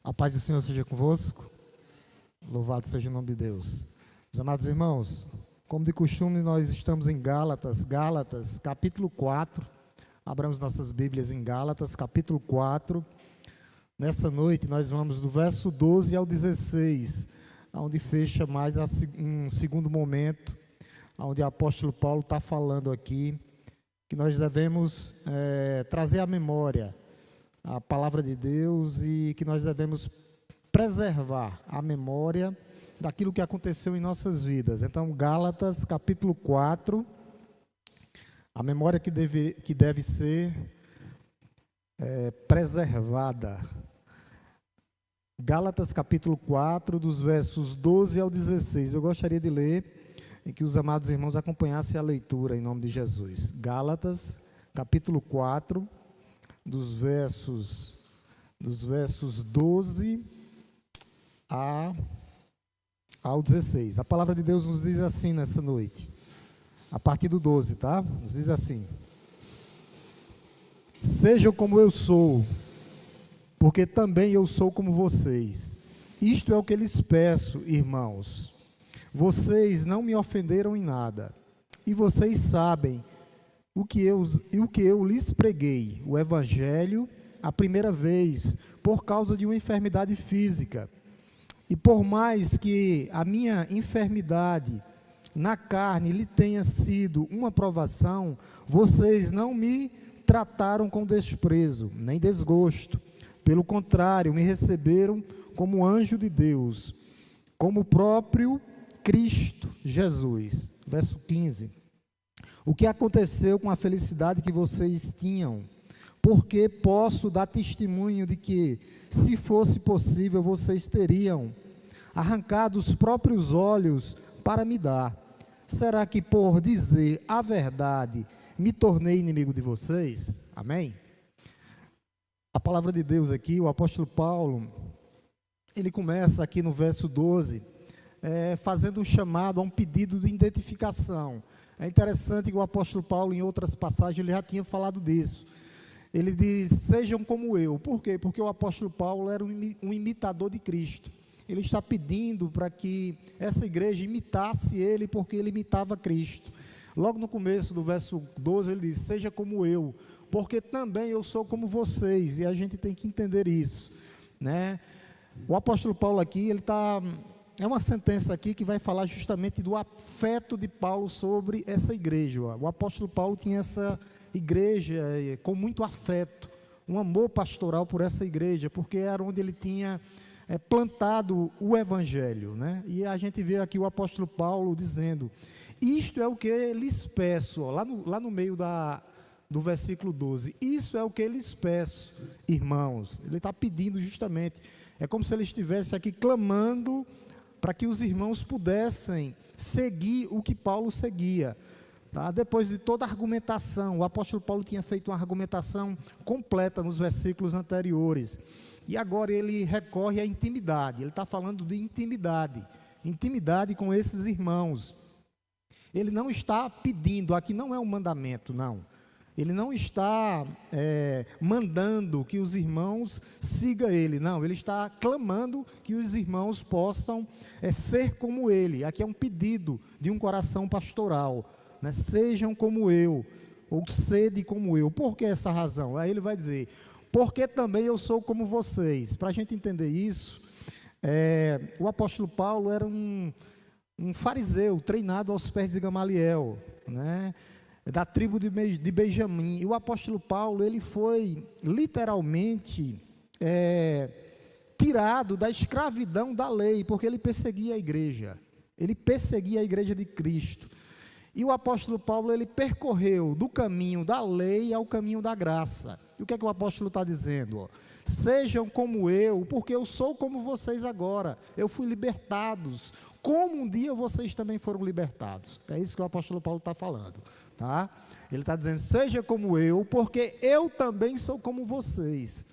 A paz do Senhor seja convosco. Louvado seja o nome de Deus. Meus amados irmãos, como de costume, nós estamos em Gálatas, capítulo 4. Abramos nossas Bíblias em Gálatas, capítulo 4. Nessa noite, nós vamos do verso 12 ao 16, onde fecha mais um segundo momento, onde o apóstolo Paulo está falando aqui, que nós devemos trazer à memória a palavra de Deus e que nós devemos preservar a memória daquilo que aconteceu em nossas vidas. Então, Gálatas, capítulo 4, a memória que deve ser preservada. Gálatas, capítulo 4, dos versos 12 ao 16. Eu gostaria de ler e que os amados irmãos acompanhassem a leitura em nome de Jesus. Gálatas, capítulo 4, dos versos 12 ao 16. A palavra de Deus nos diz assim nessa noite, a partir do 12, tá? Nos diz assim: sejam como eu sou, porque também eu sou como vocês. Isto é o que lhes peço, irmãos. Vocês não me ofenderam em nada, e vocês sabem o que eu lhes preguei, o Evangelho, a primeira vez, por causa de uma enfermidade física. E por mais que a minha enfermidade na carne lhe tenha sido uma provação, vocês não me trataram com desprezo, nem desgosto. Pelo contrário, me receberam como anjo de Deus, como o próprio Cristo Jesus. Verso 15. O que aconteceu com a felicidade que vocês tinham? Porque posso dar testemunho de que, se fosse possível, vocês teriam arrancado os próprios olhos para me dar. Será que por dizer a verdade me tornei inimigo de vocês? Amém? A palavra de Deus aqui, o apóstolo Paulo, ele começa aqui no verso 12, fazendo um chamado a um pedido de identificação. É interessante que o apóstolo Paulo, em outras passagens, ele já tinha falado disso. Ele diz, sejam como eu. Por quê? Porque o apóstolo Paulo era um imitador de Cristo. Ele está pedindo para que essa igreja imitasse ele, porque ele imitava Cristo. Logo no começo do verso 12, ele diz, seja como eu, porque também eu sou como vocês. E a gente tem que entender isso, né? O apóstolo Paulo aqui, é uma sentença aqui que vai falar justamente do afeto de Paulo sobre essa igreja. O apóstolo Paulo tinha essa igreja com muito afeto, um amor pastoral por essa igreja, porque era onde ele tinha plantado o evangelho, né? E a gente vê aqui o apóstolo Paulo dizendo, isto é o que lhes peço, lá no meio do versículo 12, isso é o que lhes peço, irmãos. Ele está pedindo justamente, é como se ele estivesse aqui clamando para que os irmãos pudessem seguir o que Paulo seguia. Tá? Depois de toda a argumentação, o apóstolo Paulo tinha feito uma argumentação completa nos versículos anteriores. E agora ele recorre à intimidade, ele está falando de intimidade com esses irmãos. Ele não está pedindo, aqui não é um mandamento, não. Ele não está mandando que os irmãos sigam ele, não. Ele está clamando que os irmãos possam ser como ele. Aqui é um pedido de um coração pastoral, né? Sejam como eu, ou sede como eu. Por que essa razão? Aí ele vai dizer, porque também eu sou como vocês. Para a gente entender isso, o apóstolo Paulo era um fariseu treinado aos pés de Gamaliel, né? Da tribo de Benjamim. E o apóstolo Paulo, ele foi literalmente tirado da escravidão da lei, porque ele perseguia a igreja de Cristo. E o apóstolo Paulo, ele percorreu do caminho da lei ao caminho da graça. E o que é que o apóstolo está dizendo? Sejam como eu, porque eu sou como vocês agora. Eu fui libertados, como um dia vocês também foram libertados. É isso que o apóstolo Paulo está falando. Tá? Ele está dizendo, seja como eu, porque eu também sou como vocês.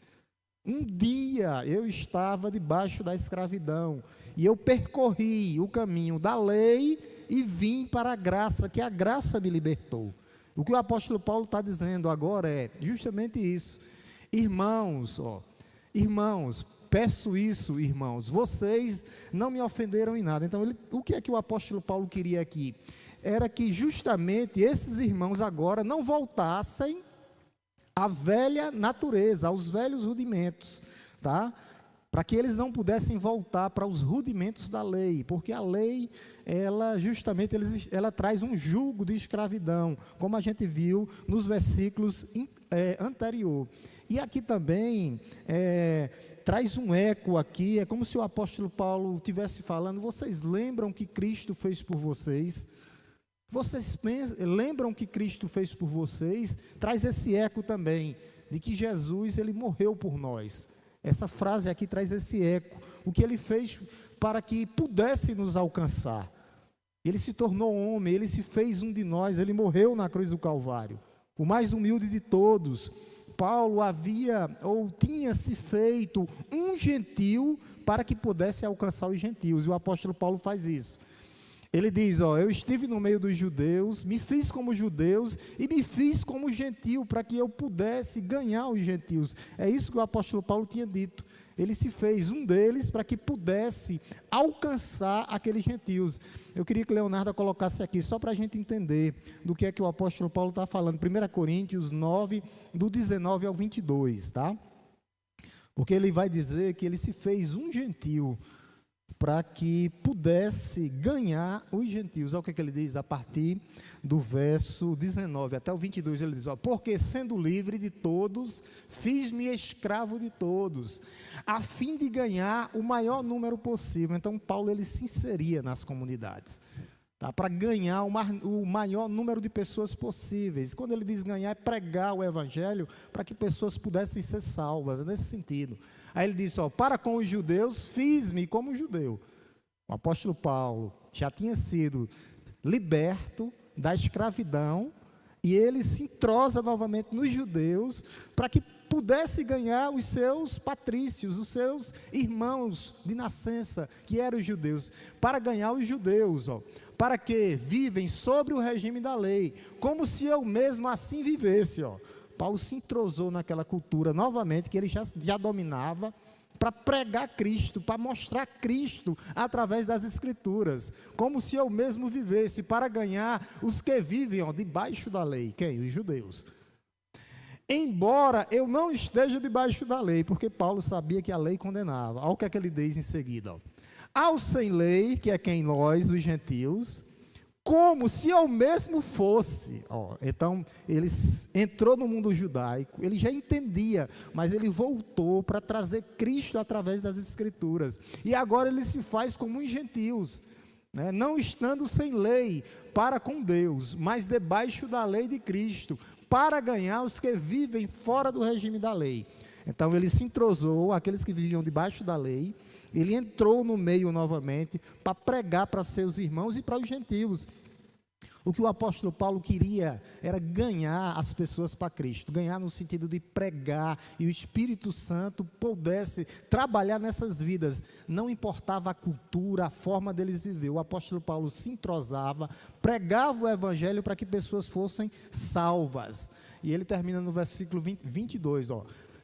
Um dia eu estava debaixo da escravidão, e eu percorri o caminho da lei e vim para a graça, que a graça me libertou. O que o apóstolo Paulo está dizendo agora é justamente isso. Irmãos, peço isso, irmãos, vocês não me ofenderam em nada. Então, o que é que o apóstolo Paulo queria aqui? Era que justamente esses irmãos agora não voltassem à velha natureza, aos velhos rudimentos, tá? Para que eles não pudessem voltar para os rudimentos da lei, porque a lei, ela justamente, ela traz um jugo de escravidão, como a gente viu nos versículos anterior. E aqui também traz um eco aqui, é como se o apóstolo Paulo estivesse falando: vocês lembram que Cristo fez por vocês? Vocês lembram que Cristo fez por vocês? Traz esse eco também, de que Jesus, ele morreu por nós. Essa frase aqui traz esse eco, o que ele fez para que pudesse nos alcançar. Ele se tornou homem, ele se fez um de nós, ele morreu na cruz do Calvário, o mais humilde de todos. Paulo tinha se feito um gentil para que pudesse alcançar os gentios, e o apóstolo Paulo faz isso. Ele diz, eu estive no meio dos judeus, me fiz como judeus e me fiz como gentil, para que eu pudesse ganhar os gentios. É isso que o apóstolo Paulo tinha dito. Ele se fez um deles para que pudesse alcançar aqueles gentios. Eu queria que Leonardo colocasse aqui, só para a gente entender do que é que o apóstolo Paulo está falando. 1 Coríntios 9, do 19 ao 22, tá? Porque ele vai dizer que ele se fez um gentil para que pudesse ganhar os gentios. Olha o que ele diz a partir do verso 19 até o 22, ele diz, porque sendo livre de todos, fiz-me escravo de todos, a fim de ganhar o maior número possível. Então Paulo, ele se inseria nas comunidades, tá? Para ganhar o maior número de pessoas possíveis. Quando ele diz ganhar, é pregar o evangelho para que pessoas pudessem ser salvas, é nesse sentido. Aí ele diz, para com os judeus, fiz-me como judeu. O apóstolo Paulo já tinha sido liberto da escravidão, e ele se entrosa novamente nos judeus, para que pudesse ganhar os seus patrícios, os seus irmãos de nascença, que eram os judeus, para ganhar os judeus, para que vivem sobre o regime da lei, como se eu mesmo assim vivesse, Paulo se entrosou naquela cultura novamente, que ele já dominava, para pregar Cristo, para mostrar Cristo através das Escrituras, como se eu mesmo vivesse, para ganhar os que vivem debaixo da lei. Quem? Os judeus. Embora eu não esteja debaixo da lei, porque Paulo sabia que a lei condenava. Olha o que é que ele diz em seguida. Ao sem lei, que é quem nós, os gentios, como se eu mesmo fosse. Então, ele entrou no mundo judaico, ele já entendia, mas ele voltou para trazer Cristo através das Escrituras. E agora ele se faz como os gentios, né? Não estando sem lei para com Deus, mas debaixo da lei de Cristo, para ganhar os que vivem fora do regime da lei. Então, ele se entrosou, aqueles que viviam debaixo da lei, ele entrou no meio novamente para pregar para seus irmãos e para os gentios. O que o apóstolo Paulo queria era ganhar as pessoas para Cristo, ganhar no sentido de pregar, e o Espírito Santo pudesse trabalhar nessas vidas. Não importava a cultura, a forma deles viver, o apóstolo Paulo se entrosava, pregava o evangelho para que pessoas fossem salvas. E ele termina no versículo 22,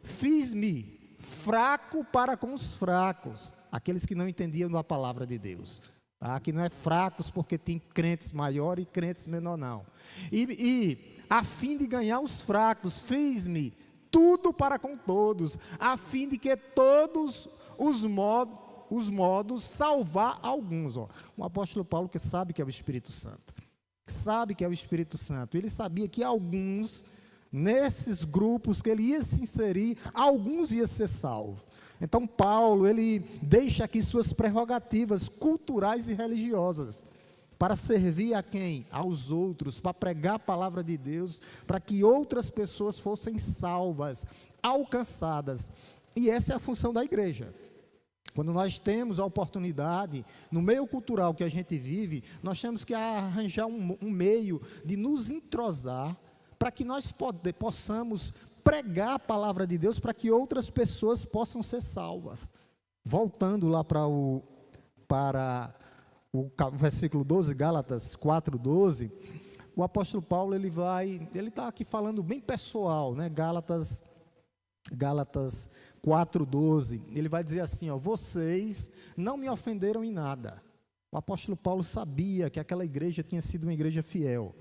fiz-me fraco para com os fracos, aqueles que não entendiam da palavra de Deus, tá? Que não é fracos porque tem crentes maior e crentes menor, não. E a fim de ganhar os fracos, fiz-me tudo para com todos, a fim de que todos os modos salvar alguns. O apóstolo Paulo, que sabe que é o Espírito Santo, ele sabia que alguns, nesses grupos que ele ia se inserir, alguns iam ser salvos. Então Paulo, ele deixa aqui suas prerrogativas culturais e religiosas, para servir a quem? Aos outros, para pregar a palavra de Deus, para que outras pessoas fossem salvas, alcançadas. E essa é a função da igreja. Quando nós temos a oportunidade, no meio cultural que a gente vive, nós temos que arranjar um meio de nos entrosar, para que nós possamos pregar a palavra de Deus, para que outras pessoas possam ser salvas. Voltando lá para o versículo 12, Gálatas 4:12, o apóstolo Paulo, ele está aqui falando bem pessoal, né? Gálatas 4:12, ele vai dizer assim, ó, vocês não me ofenderam em nada. O apóstolo Paulo sabia que aquela igreja tinha sido uma igreja fiel.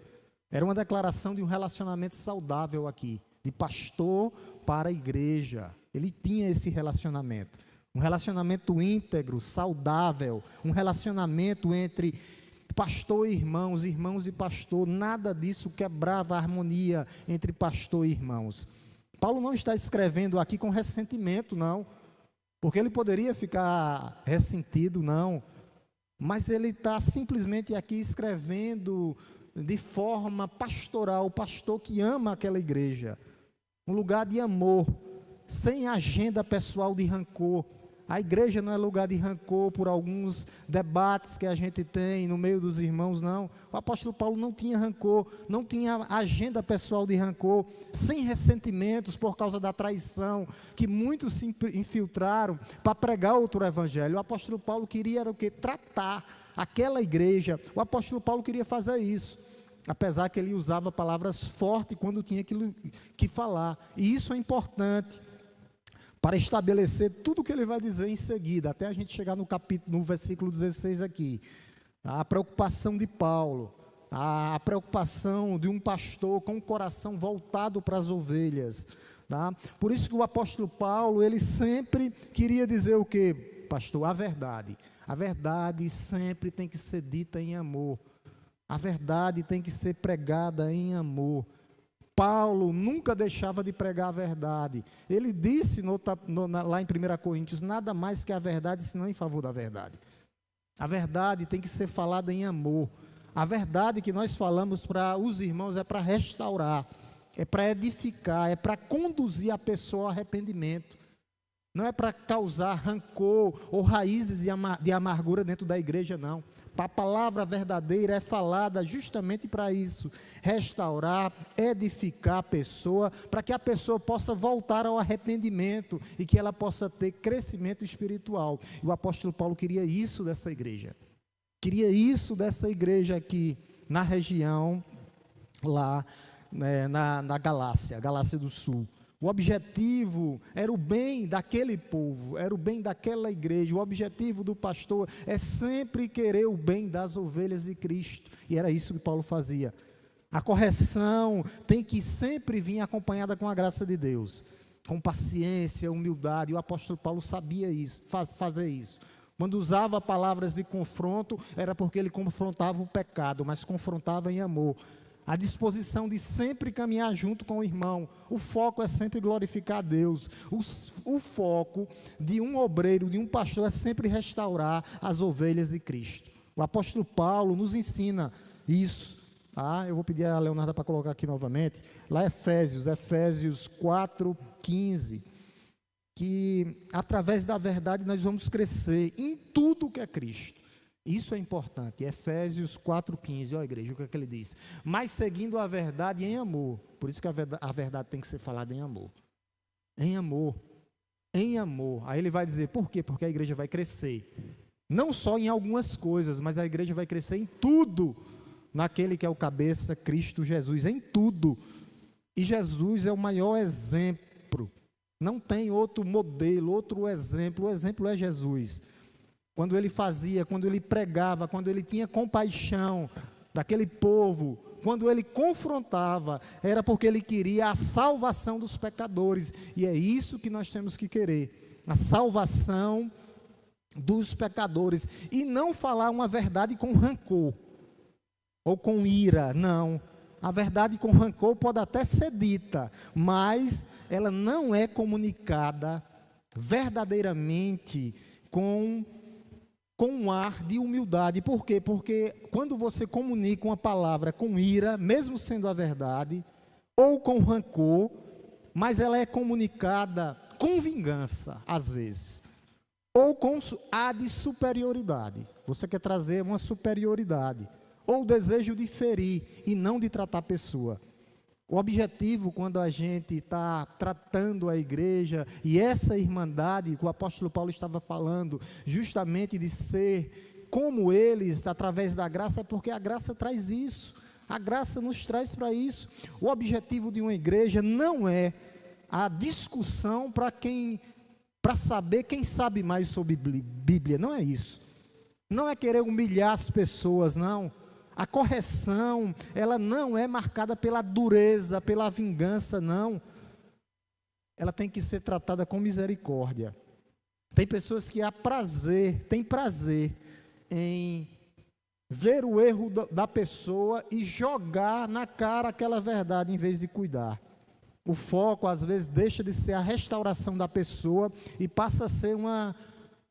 Era uma declaração de um relacionamento saudável aqui, de pastor para a igreja. Ele tinha esse relacionamento, um relacionamento íntegro, saudável, um relacionamento entre pastor e irmãos, irmãos e pastor. Nada disso quebrava a harmonia entre pastor e irmãos. Paulo não está escrevendo aqui com ressentimento, não, porque ele poderia ficar ressentido, não, mas ele está simplesmente aqui escrevendo de forma pastoral, o pastor que ama aquela igreja, um lugar de amor, sem agenda pessoal de rancor. A igreja não é lugar de rancor por alguns debates que a gente tem no meio dos irmãos, não. O apóstolo Paulo não tinha rancor, não tinha agenda pessoal de rancor, sem ressentimentos por causa da traição, que muitos se infiltraram para pregar outro evangelho. O apóstolo Paulo queria era o quê? Tratar aquela igreja. O apóstolo Paulo queria fazer isso, apesar que ele usava palavras fortes quando tinha que falar. E isso é importante para estabelecer tudo o que ele vai dizer em seguida, até a gente chegar no versículo 16 aqui. A preocupação de Paulo, a preocupação de um pastor com o coração voltado para as ovelhas. Tá? Por isso que o apóstolo Paulo, ele sempre queria dizer o quê, pastor? A verdade. A verdade sempre tem que ser dita em amor. A verdade tem que ser pregada em amor. Paulo nunca deixava de pregar a verdade. Ele disse lá em 1 Coríntios, nada mais que a verdade, senão em favor da verdade. A verdade tem que ser falada em amor. A verdade que nós falamos para os irmãos é para restaurar, é para edificar, é para conduzir a pessoa ao arrependimento. Não é para causar rancor ou raízes de amargura dentro da igreja, não. A palavra verdadeira é falada justamente para isso, restaurar, edificar a pessoa, para que a pessoa possa voltar ao arrependimento e que ela possa ter crescimento espiritual. E o apóstolo Paulo queria isso dessa igreja, queria isso dessa igreja aqui na região, lá na Galácia do Sul. O objetivo era o bem daquele povo, era o bem daquela igreja. O objetivo do pastor é sempre querer o bem das ovelhas de Cristo. E era isso que Paulo fazia. A correção tem que sempre vir acompanhada com a graça de Deus, com paciência, humildade. E o apóstolo Paulo sabia isso, fazer isso. Quando usava palavras de confronto, era porque ele confrontava o pecado, mas confrontava em amor. A disposição de sempre caminhar junto com o irmão. O foco é sempre glorificar a Deus. O foco de um obreiro, de um pastor, é sempre restaurar as ovelhas de Cristo. O apóstolo Paulo nos ensina isso. Tá? Eu vou pedir a Leonarda para colocar aqui novamente. Lá Efésios 4:15. Que através da verdade nós vamos crescer em tudo que é Cristo. Isso é importante. Efésios 4:15, ó igreja, o que é que ele diz? Mas seguindo a verdade em amor. Por isso que a verdade tem que ser falada em amor. Em amor. Em amor. Aí ele vai dizer, por quê? Porque a igreja vai crescer. Não só em algumas coisas, mas a igreja vai crescer em tudo. Naquele que é o cabeça, Cristo Jesus. Em tudo. E Jesus é o maior exemplo. Não tem outro modelo, outro exemplo. O exemplo é Jesus. Quando ele fazia, quando ele pregava, quando ele tinha compaixão daquele povo, quando ele confrontava, era porque ele queria a salvação dos pecadores. E é isso que nós temos que querer, a salvação dos pecadores. E não falar uma verdade com rancor, ou com ira, não. A verdade com rancor pode até ser dita, mas ela não é comunicada verdadeiramente com um ar de humildade. Por quê? Porque quando você comunica uma palavra com ira, mesmo sendo a verdade, ou com rancor, mas ela é comunicada com vingança, às vezes, ou com a de superioridade. Você quer trazer uma superioridade, ou o desejo de ferir e não de tratar a pessoa. O objetivo, quando a gente está tratando a igreja, e essa irmandade que o apóstolo Paulo estava falando, justamente de ser como eles, através da graça, é porque a graça traz isso, a graça nos traz para isso. O objetivo de uma igreja não é a discussão para quem para saber quem sabe mais sobre Bíblia. Não é isso. Não é querer humilhar as pessoas, não. A correção, ela não é marcada pela dureza, pela vingança, não. Ela tem que ser tratada com misericórdia. Tem pessoas que têm prazer em ver o erro da pessoa e jogar na cara aquela verdade em vez de cuidar. O foco, às vezes, deixa de ser a restauração da pessoa e passa a ser uma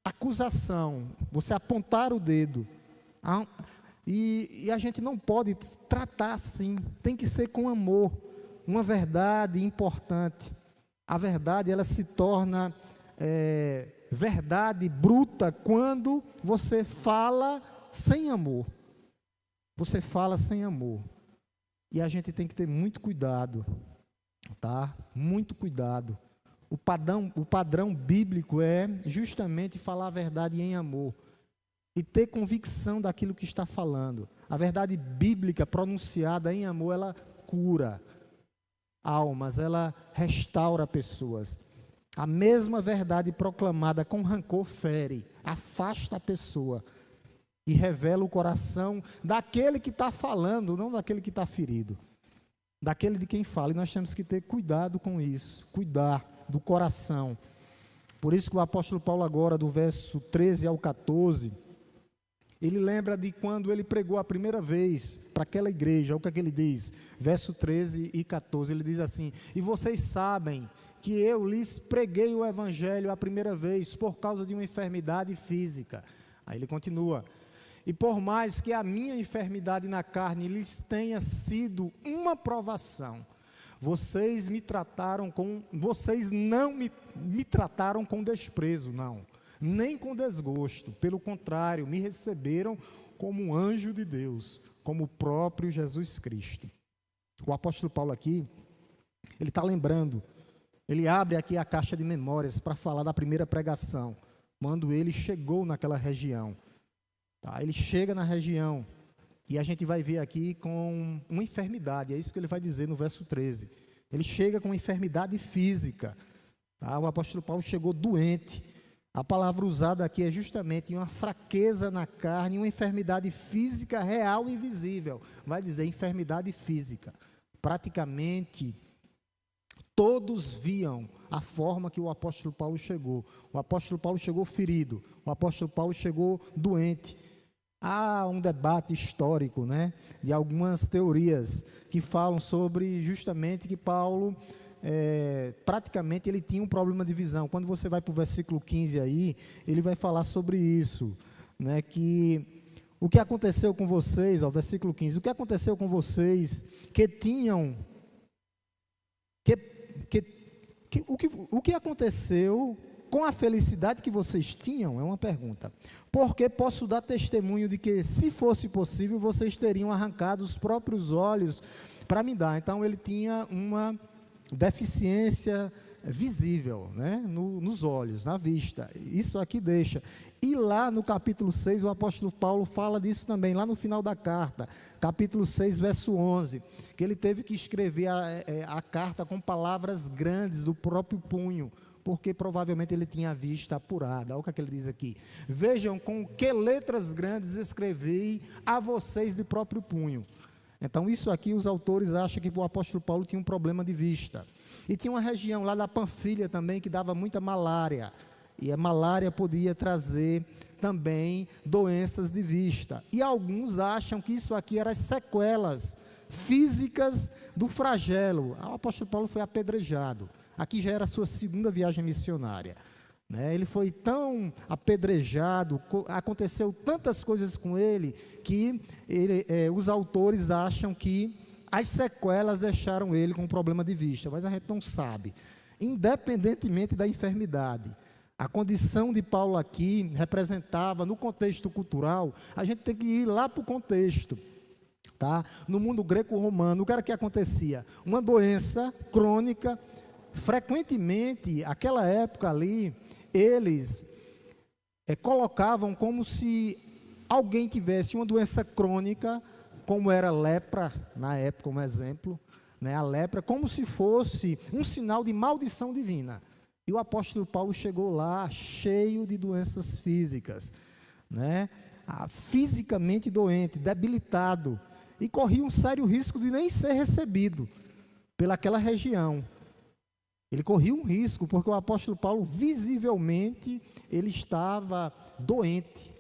acusação, você apontar o dedo. E a gente não pode tratar assim, tem que ser com amor. Uma verdade importante. A verdade, ela se torna verdade bruta quando você fala sem amor. Você fala sem amor. E a gente tem que ter muito cuidado, tá? Muito cuidado. O padrão bíblico é justamente falar a verdade em amor e ter convicção daquilo que está falando. A verdade bíblica pronunciada em amor, ela cura almas, ela restaura pessoas. A mesma verdade proclamada com rancor fere, afasta a pessoa e revela o coração daquele que está falando, não daquele que está ferido, daquele de quem fala. E nós temos que ter cuidado com isso, cuidar do coração. Por isso que o apóstolo Paulo agora, do verso 13 ao 14, ele lembra de quando ele pregou a primeira vez para aquela igreja. O que é que ele diz? Verso 13 e 14, ele diz assim: e vocês sabem que eu lhes preguei o evangelho a primeira vez por causa de uma enfermidade física. Aí ele continua: e por mais que a minha enfermidade na carne lhes tenha sido uma provação, vocês não me trataram com desprezo, não, nem com desgosto. Pelo contrário, me receberam como um anjo de Deus, como o próprio Jesus Cristo. O apóstolo Paulo aqui, ele está lembrando, ele abre aqui a caixa de memórias para falar da primeira pregação, quando ele chegou naquela região. Tá? Ele chega na região e a gente vai ver aqui com uma enfermidade, é isso que ele vai dizer no verso 13. Ele chega com uma enfermidade física. Tá? O apóstolo Paulo chegou doente. A palavra usada aqui é justamente uma fraqueza na carne, uma enfermidade física real e visível. Vai dizer enfermidade física. Praticamente todos viam a forma que o apóstolo Paulo chegou. O apóstolo Paulo chegou ferido. O apóstolo Paulo chegou doente. Há um debate histórico, né, de algumas teorias que falam sobre justamente que Paulo, praticamente ele tinha um problema de visão. Quando você vai para o versículo 15 aí, ele vai falar sobre isso, né, que o que aconteceu com vocês, ó, versículo 15, o que aconteceu com vocês que tinham, o que aconteceu com a felicidade que vocês tinham, é uma pergunta. Porque posso dar testemunho de que, se fosse possível, vocês teriam arrancado os próprios olhos para me dar. Então, ele tinha uma deficiência visível, né, nos olhos, na vista. Isso aqui deixa. E lá no capítulo 6, o apóstolo Paulo fala disso também, lá no final da carta, capítulo 6, verso 11, que ele teve que escrever a carta com palavras grandes do próprio punho, porque provavelmente ele tinha a vista apurada. Olha o que ele diz aqui: vejam com que letras grandes escrevi a vocês de próprio punho. Então isso aqui os autores acham que o apóstolo Paulo tinha um problema de vista. E tinha uma região lá da Panfilha também que dava muita malária, e a malária podia trazer também doenças de vista. E alguns acham que isso aqui eram as sequelas físicas do flagelo. O apóstolo Paulo foi apedrejado. Aqui já era a sua segunda viagem missionária, né? Ele foi tão apedrejado, aconteceu tantas coisas com ele, que os autores acham que as sequelas deixaram ele com um problema de vista, mas a gente não sabe. Independentemente da enfermidade, a condição de Paulo aqui representava, no contexto cultural, a gente tem que ir lá para o contexto. Tá? No mundo greco-romano, o que era que acontecia? Uma doença crônica. Frequentemente, aquela época ali, eles colocavam como se alguém tivesse uma doença crônica, como era lepra, na época, um exemplo, né, a lepra, como se fosse um sinal de maldição divina. E o apóstolo Paulo chegou lá cheio de doenças físicas, né? Fisicamente doente, debilitado, e corria um sério risco de nem ser recebido pelaquela região. Ele corria um risco, porque o apóstolo Paulo, visivelmente, ele estava doente,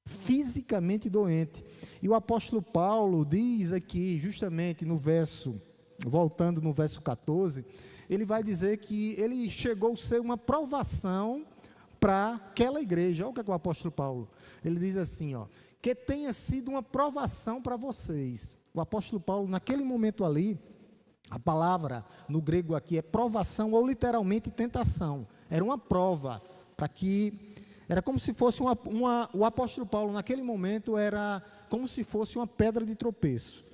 fisicamente doente. E o apóstolo Paulo diz aqui, justamente no verso, voltando no verso 14, ele vai dizer que ele chegou a ser uma provação para aquela igreja. Olha o que é que o apóstolo Paulo, ele diz assim, ó, que tenha sido uma provação para vocês. O apóstolo Paulo, naquele momento ali, a palavra no grego aqui é provação ou literalmente tentação. Era uma prova, para que, era como se fosse o apóstolo Paulo naquele momento era como se fosse uma pedra de tropeço.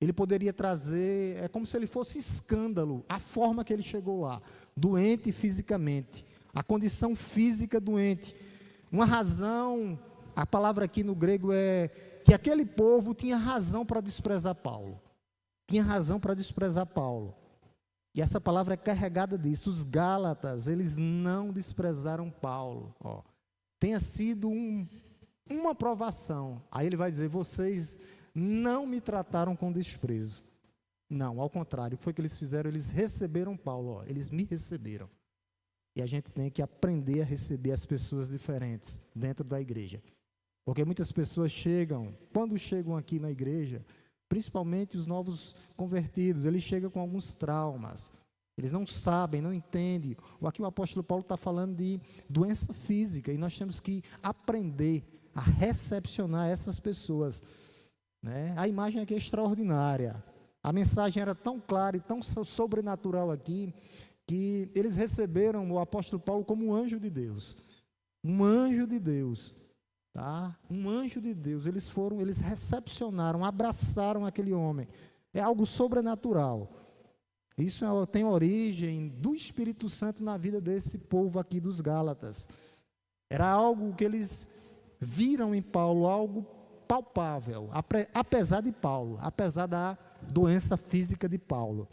Ele poderia trazer, é como se ele fosse escândalo, a forma que ele chegou lá, doente fisicamente, a condição física doente, uma razão, a palavra aqui no grego é que aquele povo tinha razão para desprezar Paulo. Tinha razão para desprezar Paulo. E essa palavra é carregada disso. Os Gálatas, eles não desprezaram Paulo. Ó, tenha sido uma provação. Aí ele vai dizer, vocês não me trataram com desprezo. Não, ao contrário, o que foi que eles fizeram? Eles receberam Paulo, ó, eles me receberam. E a gente tem que aprender a receber as pessoas diferentes dentro da igreja. Porque muitas pessoas chegam, quando chegam aqui na igreja, principalmente os novos convertidos, eles chegam com alguns traumas, eles não sabem, não entendem. Aqui o apóstolo Paulo está falando de doença física, e nós temos que aprender a recepcionar essas pessoas, né? A imagem aqui é extraordinária, a mensagem era tão clara e tão sobrenatural aqui, que eles receberam o apóstolo Paulo como um anjo de Deus, um anjo de Deus. Tá? Um anjo de Deus, eles recepcionaram, abraçaram aquele homem. É algo sobrenatural. Isso tem origem do Espírito Santo na vida desse povo aqui dos Gálatas. Era algo que eles viram em Paulo, algo palpável, apesar de Paulo, apesar da doença física de Paulo.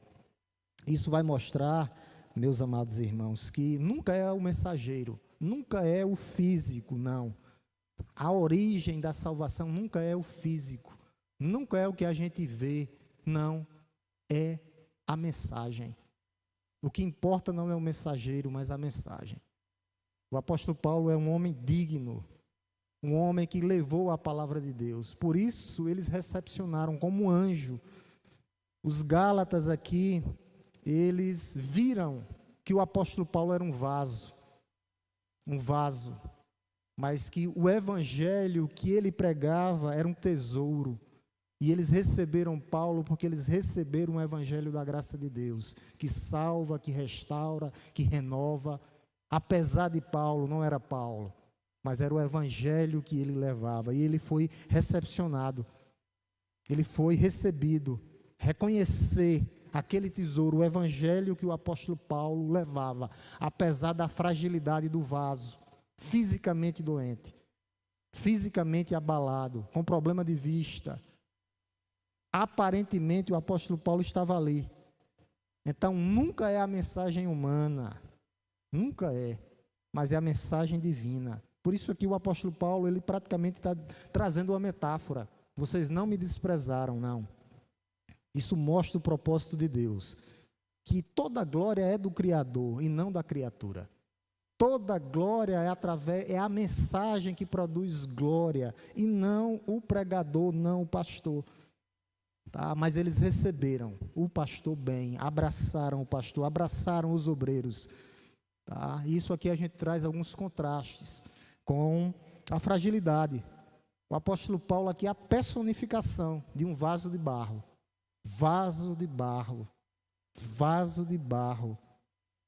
Isso vai mostrar, meus amados irmãos, que nunca é o mensageiro, nunca é o físico, não. A origem da salvação nunca é o físico, nunca é o que a gente vê, não, é a mensagem. O que importa não é o mensageiro, mas a mensagem. O apóstolo Paulo é um homem digno, um homem que levou a palavra de Deus, por isso eles recepcionaram como um anjo. Os Gálatas aqui, eles viram que o apóstolo Paulo era um vaso, mas que o evangelho que ele pregava era um tesouro. E eles receberam Paulo porque eles receberam o evangelho da graça de Deus, que salva, que restaura, que renova. Apesar de Paulo, não era Paulo, mas era o evangelho que ele levava. E ele foi recepcionado, ele foi recebido, reconhecer aquele tesouro, o evangelho que o apóstolo Paulo levava, apesar da fragilidade do vaso, fisicamente doente, fisicamente abalado, com problema de vista. Aparentemente o apóstolo Paulo estava ali. Então nunca é a mensagem humana, nunca é, mas é a mensagem divina. Por isso aqui o apóstolo Paulo, ele praticamente está trazendo uma metáfora. Vocês não me desprezaram, não. Isso mostra o propósito de Deus, que toda glória é do Criador e não da criatura. Toda glória é a mensagem que produz glória, e não o pregador, não o pastor. Tá? Mas eles receberam o pastor bem, abraçaram o pastor, abraçaram os obreiros. Tá? Isso aqui a gente traz alguns contrastes com a fragilidade. O apóstolo Paulo aqui é a personificação de um vaso de barro. Vaso de barro. Vaso de barro.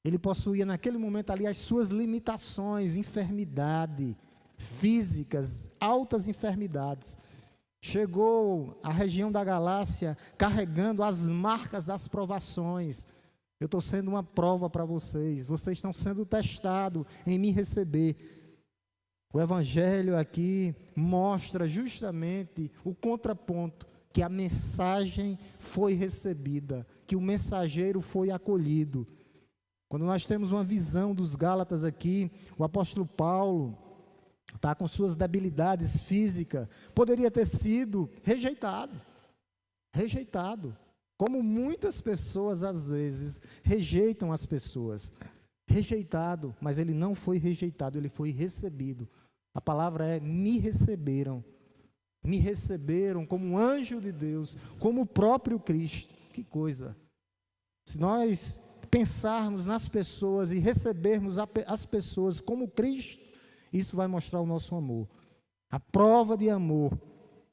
Ele possuía naquele momento ali as suas limitações, enfermidade, físicas, altas enfermidades. Chegou à região da Galácia carregando as marcas das provações. Eu estou sendo uma prova para vocês. Vocês estão sendo testados em me receber. O Evangelho aqui mostra justamente o contraponto, que a mensagem foi recebida, que o mensageiro foi acolhido. Quando nós temos uma visão dos Gálatas aqui, o apóstolo Paulo está com suas debilidades físicas, poderia ter sido rejeitado, como muitas pessoas às vezes rejeitam as pessoas, rejeitado, mas ele não foi rejeitado, ele foi recebido. A palavra é: me receberam como um anjo de Deus, como o próprio Cristo. Que coisa! Se nós pensarmos nas pessoas e recebermos as pessoas como Cristo, isso vai mostrar o nosso amor. A prova de amor,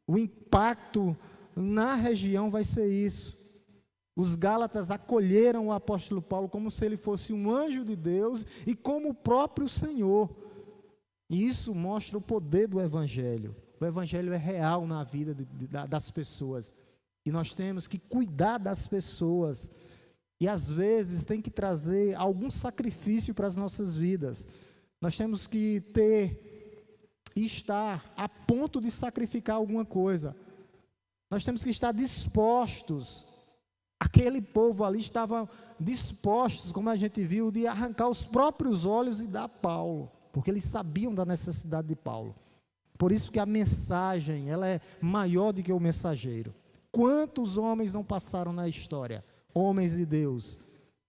o impacto na região vai ser isso. Os Gálatas acolheram o apóstolo Paulo como se ele fosse um anjo de Deus e como o próprio Senhor. E isso mostra o poder do Evangelho. O Evangelho é real na vida das pessoas. E nós temos que cuidar das pessoas. E às vezes tem que trazer algum sacrifício para as nossas vidas. Nós temos que estar a ponto de sacrificar alguma coisa. Nós temos que estar dispostos. Aquele povo ali estava dispostos, como a gente viu, de arrancar os próprios olhos e dar a Paulo, porque eles sabiam da necessidade de Paulo. Por isso que a mensagem, ela é maior do que o mensageiro. Quantos homens não passaram na história? Homens de Deus.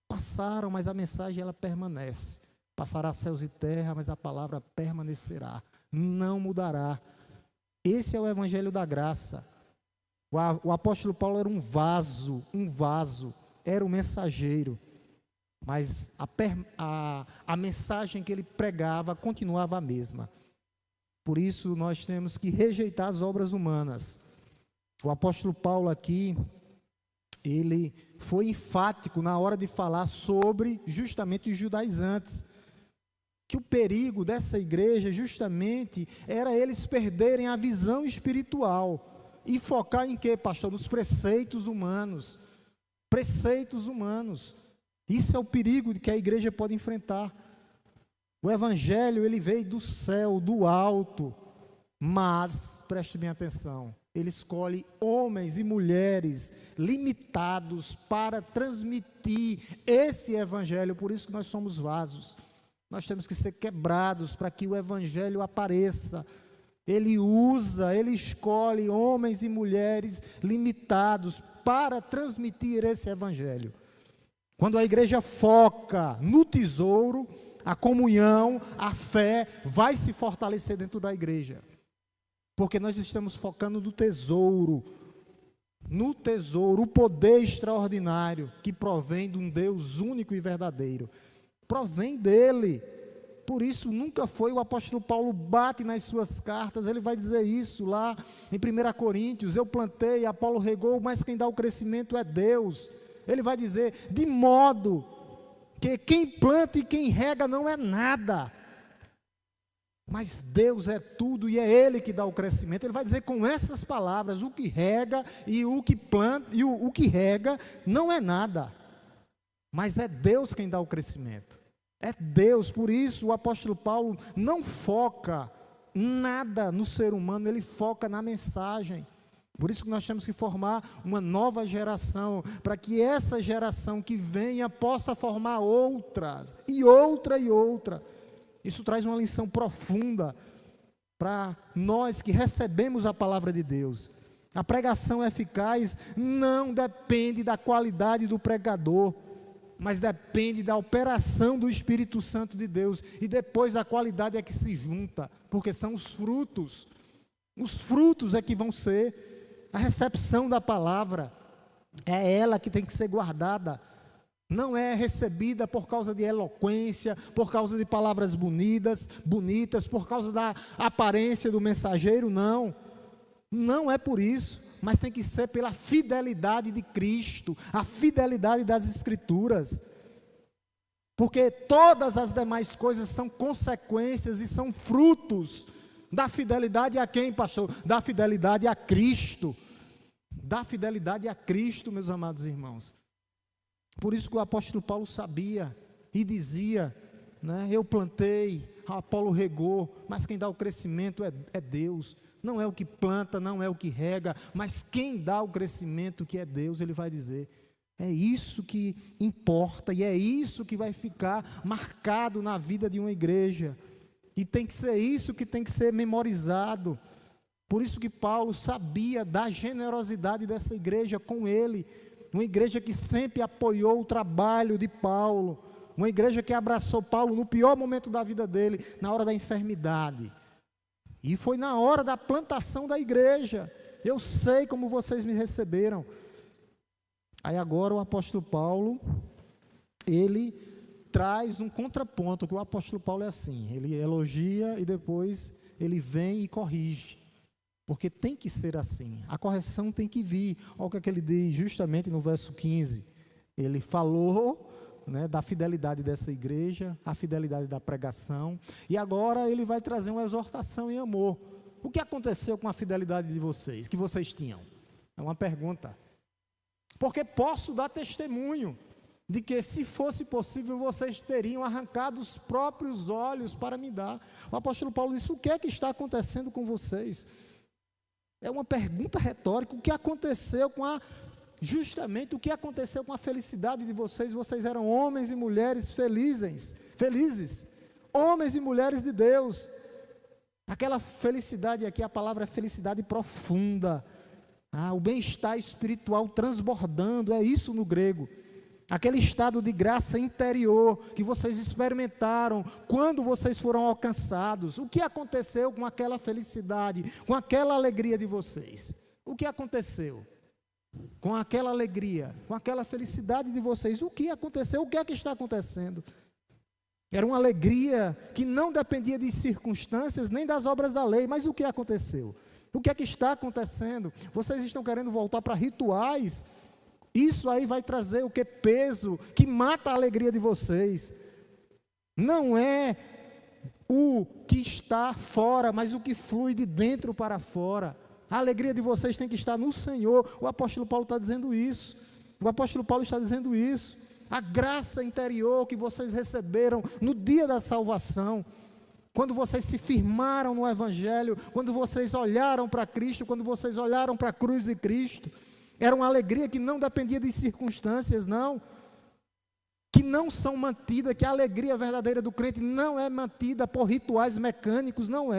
Passaram, mas a mensagem ela permanece. Passará céus e terra, mas a palavra permanecerá. Não mudará. Esse é o evangelho da graça. O apóstolo Paulo era um vaso, era um mensageiro. Mas a mensagem que ele pregava continuava a mesma. Por isso nós temos que rejeitar as obras humanas. O apóstolo Paulo aqui, ele foi enfático na hora de falar sobre justamente os judaizantes, que o perigo dessa igreja justamente era eles perderem a visão espiritual e focar em quê, pastor? Nos preceitos humanos. Preceitos humanos. Isso é o perigo que a igreja pode enfrentar. O evangelho, ele veio do céu, do alto, mas, preste bem atenção, ele escolhe homens e mulheres limitados para transmitir esse evangelho. Por isso que nós somos vasos. Nós temos que ser quebrados para que o evangelho apareça. Ele escolhe homens e mulheres limitados para transmitir esse evangelho. Quando a igreja foca no tesouro, a comunhão, a fé vai se fortalecer dentro da igreja. Porque nós estamos focando no tesouro, o poder extraordinário que provém de um Deus único e verdadeiro. Provém dele. Por isso nunca foi, o apóstolo Paulo bate nas suas cartas, ele vai dizer isso lá em 1 Coríntios, eu plantei, Apolo regou, mas quem dá o crescimento é Deus. Ele vai dizer, de modo que quem planta e quem rega não é nada, mas Deus é tudo e é Ele que dá o crescimento. Ele vai dizer com essas palavras, o que rega e o que planta e o que rega não é nada, mas é Deus quem dá o crescimento. É Deus. Por isso o apóstolo Paulo não foca nada no ser humano, ele foca na mensagem. Por isso que nós temos que formar uma nova geração, para que essa geração que venha possa formar outras, e outra e outra. Isso traz uma lição profunda para nós que recebemos a palavra de Deus. A pregação eficaz não depende da qualidade do pregador, mas depende da operação do Espírito Santo de Deus, e depois a qualidade é que se junta, porque são os frutos é que vão ser a recepção da palavra, é ela que tem que ser guardada, não é recebida por causa de eloquência, por causa de palavras bonitas, por causa da aparência do mensageiro, não é por isso, mas tem que ser pela fidelidade de Cristo, a fidelidade das Escrituras, porque todas as demais coisas são consequências e são frutos da fidelidade a quem, pastor? Da fidelidade a Cristo. Da fidelidade a Cristo, meus amados irmãos. Por isso que o apóstolo Paulo sabia e dizia, né, eu plantei, Apolo regou, mas quem dá o crescimento é Deus. Não é o que planta, não é o que rega, mas quem dá o crescimento que é Deus, ele vai dizer. É isso que importa e é isso que vai ficar marcado na vida de uma igreja. E tem que ser isso que tem que ser memorizado. Por isso que Paulo sabia da generosidade dessa igreja com ele. Uma igreja que sempre apoiou o trabalho de Paulo. Uma igreja que abraçou Paulo no pior momento da vida dele, na hora da enfermidade. E foi na hora da plantação da igreja. Eu sei como vocês me receberam. Aí agora o apóstolo Paulo, ele traz um contraponto, que o apóstolo Paulo é assim, ele elogia e depois ele vem e corrige, porque tem que ser assim, a correção tem que vir. Olha o que ele diz justamente no verso 15, ele falou, né, da fidelidade dessa igreja, a fidelidade da pregação, e agora ele vai trazer uma exortação em amor. O que aconteceu com a fidelidade de vocês, que vocês tinham? É uma pergunta. Porque posso dar testemunho de que, se fosse possível, vocês teriam arrancado os próprios olhos para me dar. O apóstolo Paulo disse: o que é que está acontecendo com vocês? É uma pergunta retórica. O que aconteceu justamente o que aconteceu com a felicidade de vocês? Vocês eram homens e mulheres felizes, homens e mulheres de Deus. Aquela felicidade aqui, a palavra é felicidade profunda. O bem-estar espiritual transbordando, é isso no grego. Aquele estado de graça interior que vocês experimentaram quando vocês foram alcançados. O que aconteceu com aquela felicidade, com aquela alegria de vocês? O que aconteceu com aquela alegria, com aquela felicidade de vocês? O que aconteceu? O que é que está acontecendo? Era uma alegria que não dependia de circunstâncias nem das obras da lei, mas o que aconteceu? O que é que está acontecendo? Vocês estão querendo voltar para rituais? Isso aí vai trazer o que? Peso, que mata a alegria de vocês. Não é o que está fora, mas o que flui de dentro para fora. A alegria de vocês tem que estar no Senhor. O apóstolo Paulo está dizendo isso. O apóstolo Paulo está dizendo isso. A graça interior que vocês receberam no dia da salvação, quando vocês se firmaram no Evangelho, quando vocês olharam para Cristo, quando vocês olharam para a cruz de Cristo, era uma alegria que não dependia de circunstâncias, não, que não são mantidas, que a alegria verdadeira do crente não é mantida por rituais mecânicos, não,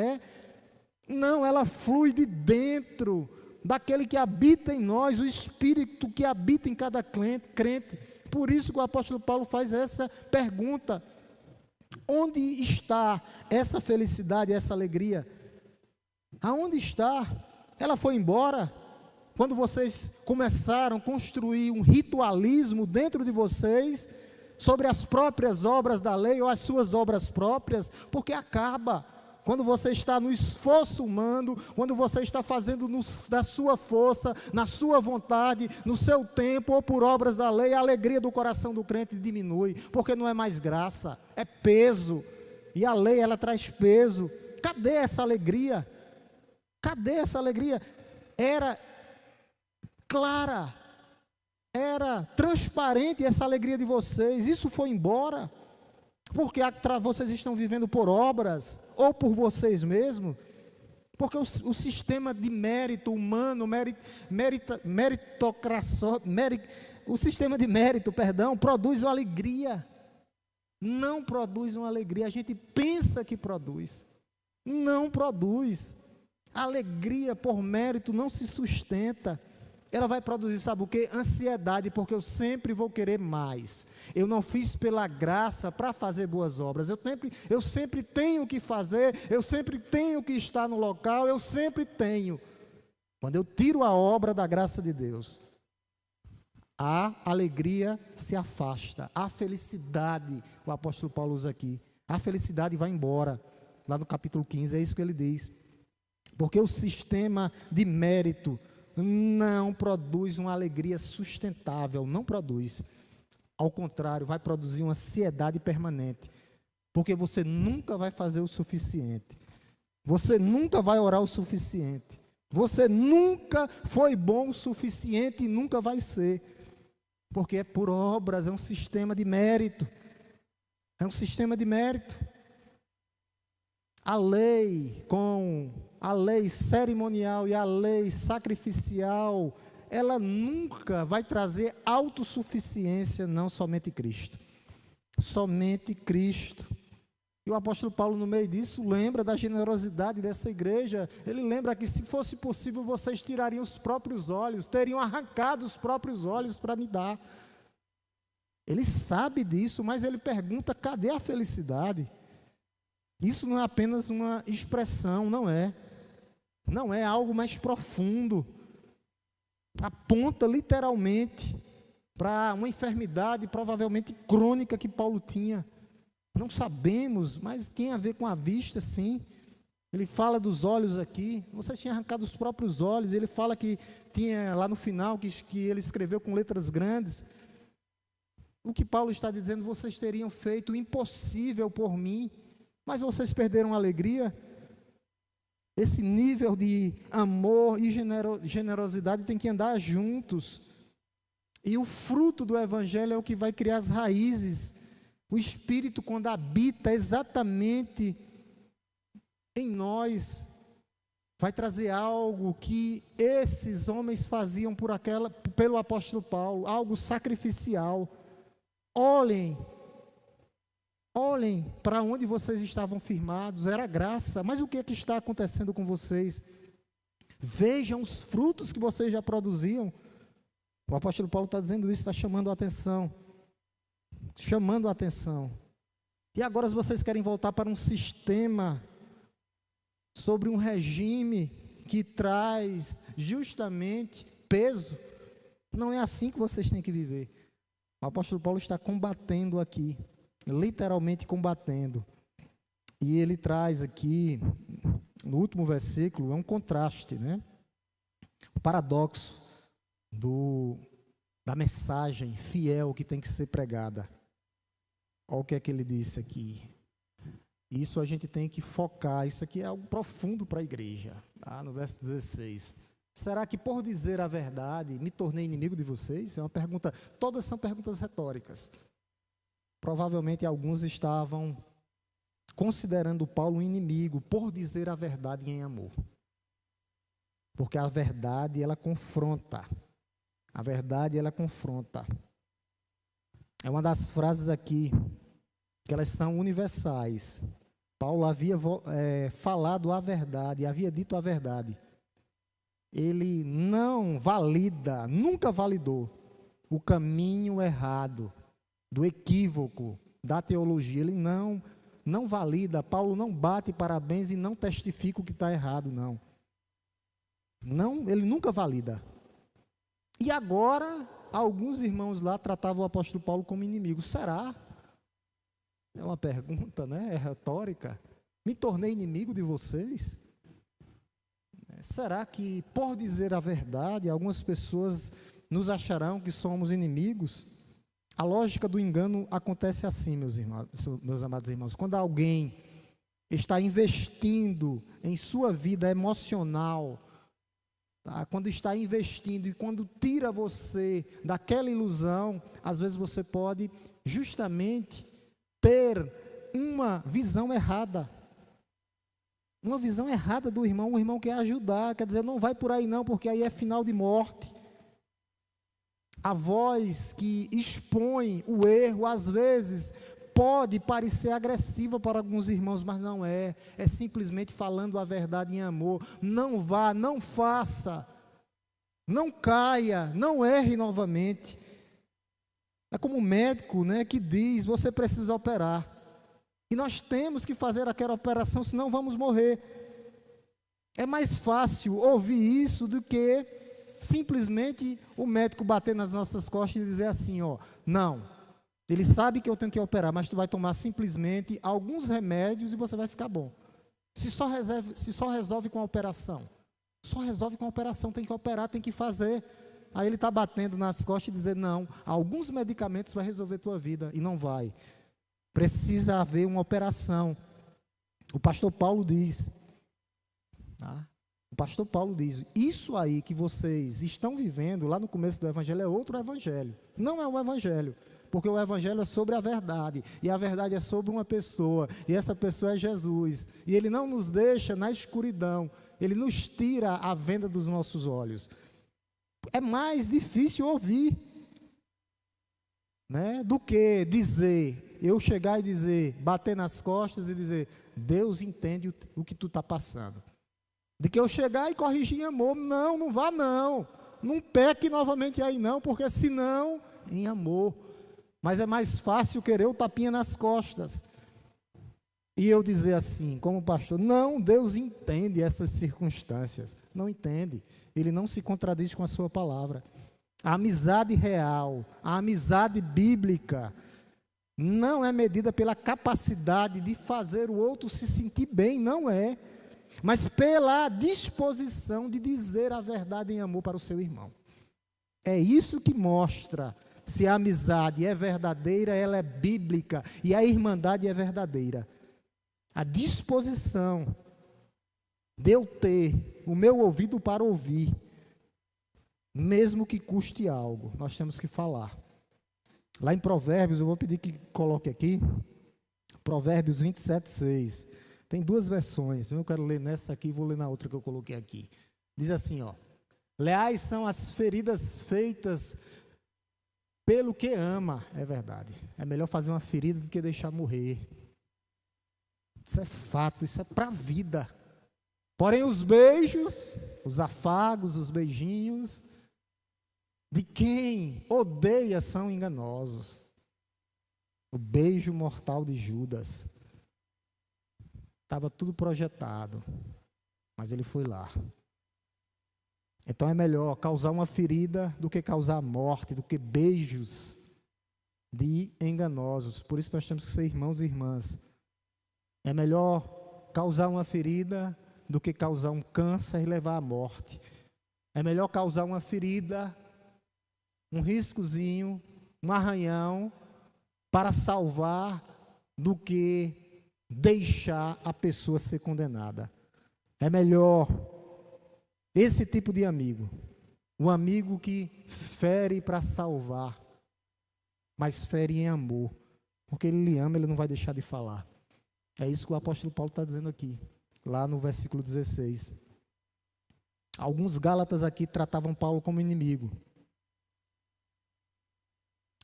ela flui de dentro, daquele que habita em nós, o Espírito que habita em cada crente. Por isso que o apóstolo Paulo faz essa pergunta: onde está essa felicidade, essa alegria? Aonde está? Ela foi embora? Quando vocês começaram a construir um ritualismo dentro de vocês, sobre as próprias obras da lei, ou as suas obras próprias, porque acaba. Quando você está no esforço humano, quando você está fazendo da sua força, na sua vontade, no seu tempo, ou por obras da lei, a alegria do coração do crente diminui, porque não é mais graça, é peso, e a lei ela traz peso. Cadê essa alegria? Cadê essa alegria? Era clara, era transparente essa alegria de vocês. Isso foi embora, porque vocês estão vivendo por obras, ou por vocês mesmos, porque o sistema de mérito humano, o sistema de mérito, produz uma alegria. Não produz uma alegria, a gente pensa que produz, não produz. A alegria por mérito não se sustenta. Ela vai produzir, sabe o quê? Ansiedade, porque eu sempre vou querer mais. Eu não fiz pela graça para fazer boas obras. Eu sempre tenho que fazer, eu sempre tenho que estar no local, eu sempre tenho. Quando eu tiro a obra da graça de Deus, a alegria se afasta, a felicidade, o apóstolo Paulo usa aqui, a felicidade vai embora. Lá no capítulo 15, é isso que ele diz. Porque o sistema de mérito não produz uma alegria sustentável, não produz. Ao contrário, vai produzir uma ansiedade permanente, porque você nunca vai fazer o suficiente, você nunca vai orar o suficiente, você nunca foi bom o suficiente e nunca vai ser, porque é por obras, é um sistema de mérito, A lei cerimonial e a lei sacrificial, ela nunca vai trazer autossuficiência, não somente Cristo. Somente Cristo. E o apóstolo Paulo, no meio disso, lembra da generosidade dessa igreja. Ele lembra que, se fosse possível, vocês tirariam os próprios olhos, teriam arrancado os próprios olhos para me dar. Ele sabe disso, mas ele pergunta: cadê a felicidade? Isso não é apenas uma expressão, não é. Não é algo mais profundo. Aponta literalmente para uma enfermidade provavelmente crônica que Paulo tinha. Não sabemos, mas tem a ver com a vista, sim. Ele fala dos olhos aqui. Você tinha arrancado os próprios olhos. Ele fala que tinha lá no final, que ele escreveu com letras grandes. O que Paulo está dizendo: vocês teriam feito o impossível por mim, mas vocês perderam a alegria. Esse nível de amor e generosidade tem que andar juntos. E o fruto do Evangelho é o que vai criar as raízes. O Espírito, quando habita exatamente em nós, vai trazer algo que esses homens faziam pelo apóstolo Paulo, algo sacrificial. Olhem para onde vocês estavam firmados, era graça, mas o que é que está acontecendo com vocês? Vejam os frutos que vocês já produziam. O apóstolo Paulo está dizendo isso, está chamando a atenção. Chamando a atenção. E agora vocês querem voltar para um sistema, sobre um regime que traz justamente peso? Não é assim que vocês têm que viver. O apóstolo Paulo está combatendo aqui, literalmente combatendo. E ele traz aqui, no último versículo, é um contraste, né? O paradoxo da mensagem fiel que tem que ser pregada. Olha o que é que ele disse aqui. Isso a gente tem que focar, isso aqui é algo profundo para a igreja. Tá? No verso 16. Será que por dizer a verdade me tornei inimigo de vocês? É uma pergunta, todas são perguntas retóricas. Provavelmente alguns estavam considerando Paulo um inimigo por dizer a verdade em amor. Porque a verdade, ela confronta. A verdade, ela confronta. É uma das frases aqui, que elas são universais. Paulo havia falado a verdade, havia dito a verdade. Ele não valida, nunca validou o caminho errado, do equívoco, da teologia. Ele não valida, Paulo não bate parabéns e não testifica o que está errado, não. Ele nunca valida. E agora, alguns irmãos lá tratavam o apóstolo Paulo como inimigo. Será? É uma pergunta, né? É retórica. Me tornei inimigo de vocês? Será que, por dizer a verdade, algumas pessoas nos acharão que somos inimigos? A lógica do engano acontece assim, meus amados irmãos. Quando alguém está investindo em sua vida emocional, tá? Quando está investindo e quando tira você daquela ilusão, às vezes você pode justamente ter uma visão errada. Uma visão errada do irmão. O irmão quer ajudar, quer dizer, não vai por aí não, porque aí é final de morte. A voz que expõe o erro, às vezes, pode parecer agressiva para alguns irmãos, mas não é. É simplesmente falando a verdade em amor. Não vá, não faça, não caia, não erre novamente. É como um médico, né, que diz: você precisa operar. E nós temos que fazer aquela operação, senão vamos morrer. É mais fácil ouvir isso do que simplesmente o médico bater nas nossas costas e dizer assim: ó, não, ele sabe que eu tenho que operar, mas tu vai tomar simplesmente alguns remédios e você vai ficar bom. Se só resolve com a operação. Só resolve com a operação, tem que operar, tem que fazer. Aí ele está batendo nas costas e dizendo: não, alguns medicamentos vai resolver tua vida, e não vai. Precisa haver uma operação. O pastor Paulo diz, tá? O pastor Paulo diz: isso aí que vocês estão vivendo lá no começo do evangelho é outro evangelho. Não é um evangelho, porque o evangelho é sobre a verdade, e a verdade é sobre uma pessoa, e essa pessoa é Jesus. E ele não nos deixa na escuridão, ele nos tira a venda dos nossos olhos. É mais difícil ouvir, né, do que dizer, eu chegar e dizer, bater nas costas e dizer, Deus entende o que tu está passando. De que eu chegar e corrigir em amor, não vá não. Não peque novamente aí não, porque senão, em amor. Mas é mais fácil querer o tapinha nas costas. E eu dizer assim, como pastor, não, Deus entende essas circunstâncias. Não entende. Ele não se contradiz com a sua palavra. A amizade real, a amizade bíblica, não é medida pela capacidade de fazer o outro se sentir bem, não é. Mas pela disposição de dizer a verdade em amor para o seu irmão. É isso que mostra se a amizade é verdadeira, ela é bíblica, e a irmandade é verdadeira. A disposição de eu ter o meu ouvido para ouvir, mesmo que custe algo, nós temos que falar. Lá em Provérbios, eu vou pedir que coloque aqui, Provérbios 27:6. Tem duas versões, eu quero ler nessa aqui e vou ler na outra que eu coloquei aqui. Diz assim, ó: leais são as feridas feitas pelo que ama. É verdade, é melhor fazer uma ferida do que deixar morrer. Isso é fato, isso é para a vida. Porém os beijos, os afagos, os beijinhos, de quem odeia são enganosos. O beijo mortal de Judas. Estava tudo projetado, mas ele foi lá. Então é melhor causar uma ferida do que causar morte, do que beijos de enganosos. Por isso nós temos que ser irmãos e irmãs. É melhor causar uma ferida do que causar um câncer e levar à morte. É melhor causar uma ferida, um riscozinho, um arranhão, para salvar, do que deixar a pessoa ser condenada. É melhor esse tipo de amigo, um amigo que fere para salvar, mas fere em amor, porque ele lhe ama, ele não vai deixar de falar. É isso que o apóstolo Paulo está dizendo aqui, lá no versículo 16. Alguns gálatas aqui tratavam Paulo como inimigo,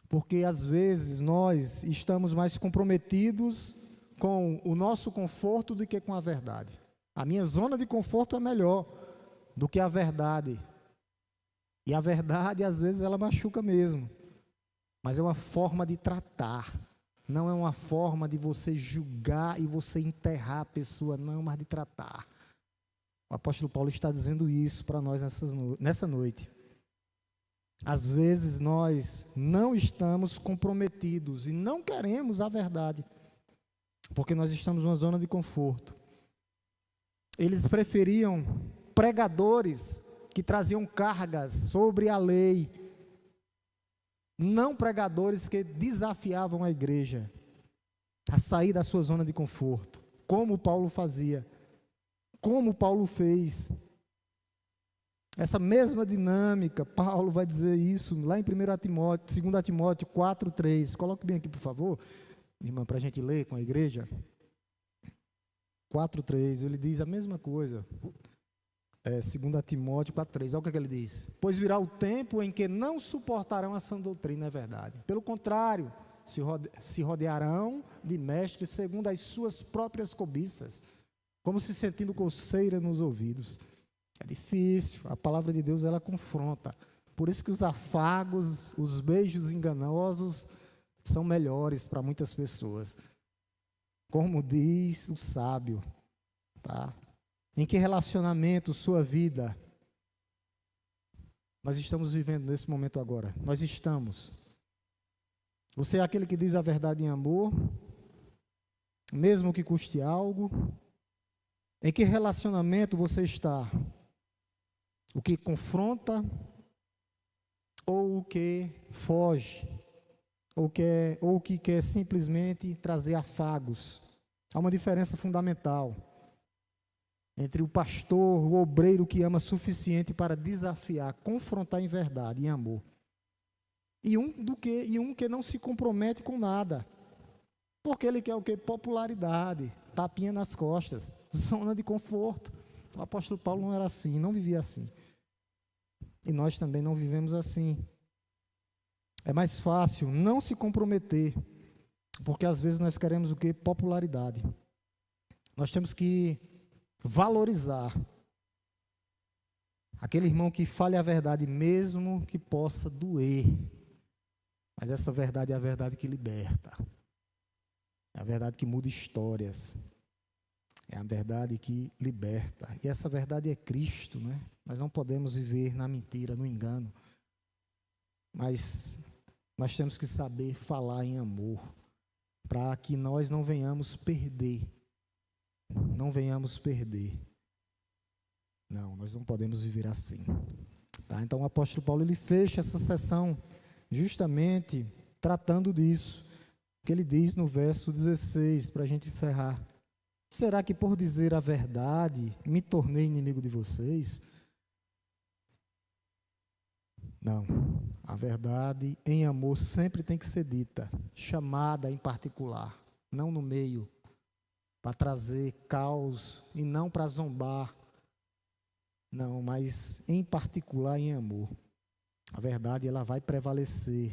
porque às vezes nós estamos mais comprometidos com o nosso conforto do que com a verdade. A minha zona de conforto é melhor do que a verdade. E a verdade, às vezes, ela machuca mesmo. Mas é uma forma de tratar. Não é uma forma de você julgar e você enterrar a pessoa, não, mas de tratar. O apóstolo Paulo está dizendo isso para nós nessa noite. Às vezes nós não estamos comprometidos e não queremos a verdade, porque nós estamos numa zona de conforto. Eles preferiam pregadores que traziam cargas sobre a lei, não pregadores que desafiavam a igreja a sair da sua zona de conforto, como Paulo fazia, como Paulo fez. Essa mesma dinâmica, Paulo vai dizer isso lá em 2 Timóteo 4:3. Coloque bem aqui, por favor, irmã, para a gente ler com a igreja. 4:3, ele diz a mesma coisa. 2 Timóteo 4:3, olha o que ele diz. Pois virá o tempo em que não suportarão a sã doutrina, é verdade. Pelo contrário, se rodearão de mestres segundo as suas próprias cobiças, como se sentindo coceira nos ouvidos. É difícil, a palavra de Deus ela confronta. Por isso que os afagos, os beijos enganosos são melhores para muitas pessoas. Como diz o sábio, tá? Em que relacionamento, sua vida, nós estamos vivendo nesse momento agora? Nós estamos. Você é aquele que diz a verdade em amor, mesmo que custe algo? Em que relacionamento você está? O que confronta ou o que foge? Ou o que quer simplesmente trazer afagos? Há uma diferença fundamental entre o pastor, o obreiro que ama suficiente para desafiar, confrontar em verdade, em amor, e um que não se compromete com nada, porque ele quer o quê? Popularidade, tapinha nas costas, zona de conforto. O apóstolo Paulo não era assim, não vivia assim. E nós também não vivemos assim. É mais fácil não se comprometer, porque às vezes nós queremos o quê? Popularidade. Nós temos que valorizar aquele irmão que fale a verdade, mesmo que possa doer. Mas essa verdade é a verdade que liberta. É a verdade que muda histórias. É a verdade que liberta. E essa verdade é Cristo, né? Nós não podemos viver na mentira, no engano. Mas nós temos que saber falar em amor, para que nós não venhamos perder. Não venhamos perder. Não, nós não podemos viver assim. Tá? Então o apóstolo Paulo ele fecha essa sessão justamente tratando disso, que ele diz no verso 16, para a gente encerrar. Será que por dizer a verdade me tornei inimigo de vocês? Não, a verdade em amor sempre tem que ser dita, chamada em particular, não no meio, para trazer caos e não para zombar. Não, mas em particular em amor. A verdade ela vai prevalecer.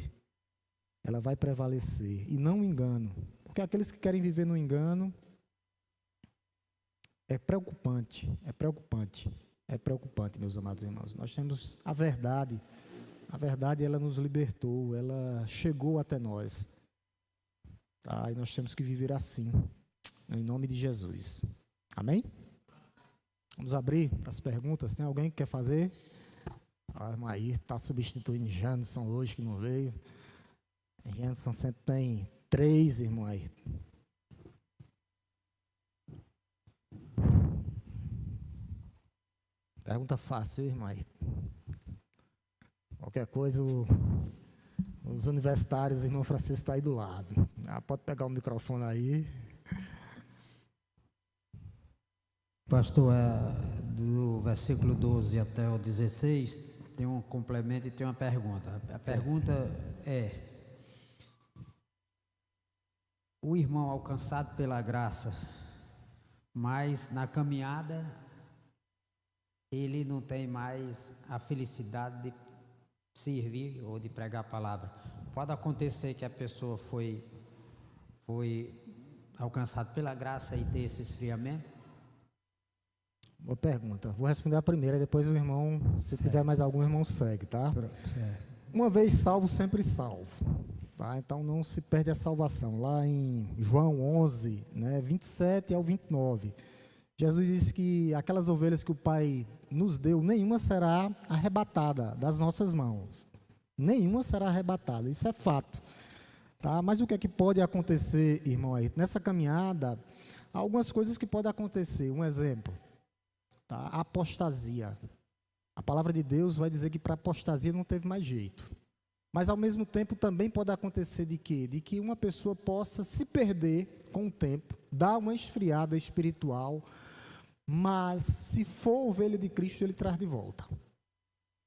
Ela vai prevalecer. E não engano. Porque aqueles que querem viver no engano é preocupante. É preocupante. É preocupante, meus amados irmãos. Nós temos a verdade. A verdade ela nos libertou. Ela chegou até nós. Tá? E nós temos que viver assim. Em nome de Jesus. Amém? Vamos abrir as perguntas. Tem alguém que quer fazer? A irmã aí está substituindo Janderson hoje, que não veio. Janderson sempre tem 3, irmão aí. Pergunta fácil, irmão aí. Qualquer coisa, os universitários, o irmão Francisco está aí do lado. Pode pegar o microfone aí. Pastor, do versículo 12 até o 16, tem um complemento e tem uma pergunta. A pergunta é: o irmão alcançado pela graça, mas na caminhada ele não tem mais a felicidade de servir ou de pregar a palavra. Pode acontecer que a pessoa foi alcançada pela graça e ter esse esfriamento? Boa pergunta. Vou responder a primeira e depois o irmão, se tiver mais algum, irmão segue, tá? Certo. Uma vez salvo, sempre salvo. Tá? Então não se perde a salvação. Lá em João 11, 27 ao 29, Jesus disse que aquelas ovelhas que o Pai nos deu, nenhuma será arrebatada das nossas mãos. Nenhuma será arrebatada, isso é fato. Tá? Mas o que é que pode acontecer, irmão aí? Nessa caminhada, há algumas coisas que podem acontecer. Um exemplo. Tá? A apostasia. A palavra de Deus vai dizer que para apostasia não teve mais jeito. Mas ao mesmo tempo também pode acontecer de quê? De que uma pessoa possa se perder com o tempo, dar uma esfriada espiritual, mas se for ovelha de Cristo, ele traz de volta.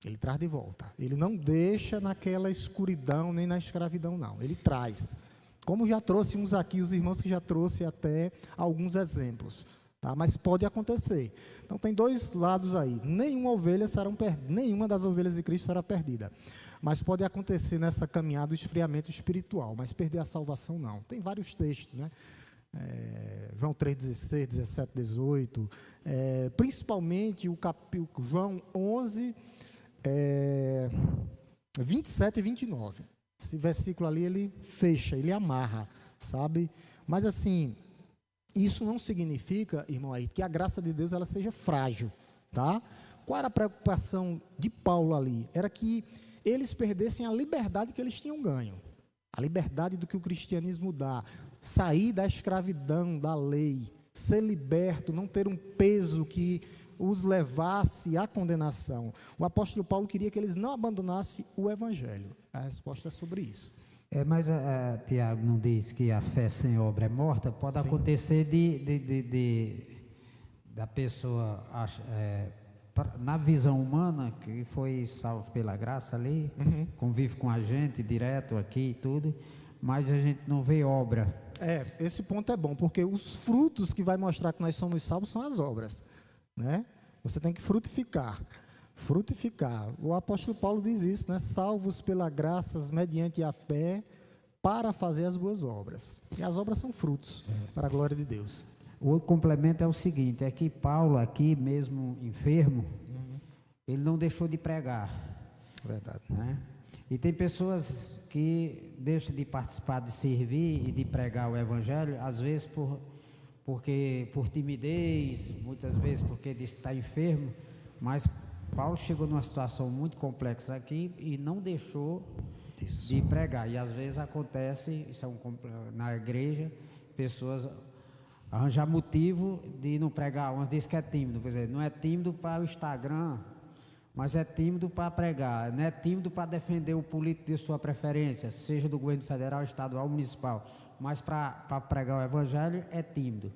Ele traz de volta. Ele não deixa naquela escuridão nem na escravidão, não. Ele traz. Como já trouxe uns aqui, os irmãos que já trouxe até alguns exemplos. Tá? Mas pode acontecer. Então tem dois lados aí. Nenhuma das ovelhas de Cristo será perdida. Mas pode acontecer nessa caminhada o esfriamento espiritual, mas perder a salvação não. Tem vários textos, né? João 3,16, 17, 18. Principalmente o João 11, 27 e 29. Esse versículo ali, ele fecha, ele amarra, sabe? Mas assim, isso não significa, irmão aí, que a graça de Deus ela seja frágil, tá? Qual era a preocupação de Paulo ali? Era que eles perdessem a liberdade que eles tinham ganho. A liberdade do que o cristianismo dá. Sair da escravidão, da lei, ser liberto, não ter um peso que os levasse à condenação. O apóstolo Paulo queria que eles não abandonassem o evangelho. A resposta é sobre isso. Mas Tiago não diz que a fé sem obra é morta? Pode Sim. acontecer da pessoa, na visão humana, que foi salvo pela graça ali, convive com a gente direto aqui e tudo, mas a gente não vê obra. Esse ponto é bom, porque os frutos que vai mostrar que nós somos salvos são as obras, né? Você tem que frutificar. frutificar. O apóstolo Paulo diz isso, né? Salvos pela graça mediante a fé para fazer as boas obras. E as obras são frutos para a glória de Deus. O complemento é o seguinte, é que Paulo aqui, mesmo enfermo, ele não deixou de pregar. Verdade. Né? E tem pessoas que deixam de participar, de servir e de pregar o evangelho, às vezes por timidez, muitas vezes porque diz que está enfermo, mas Paulo chegou numa situação muito complexa aqui e não deixou de pregar. E às vezes acontece, na igreja, pessoas arranjar motivo de não pregar. Umas dizem que é tímido, quer dizer, não é tímido para o Instagram, mas é tímido para pregar, não é tímido para defender o político de sua preferência, seja do governo federal, estadual, municipal, mas para pregar o evangelho é tímido.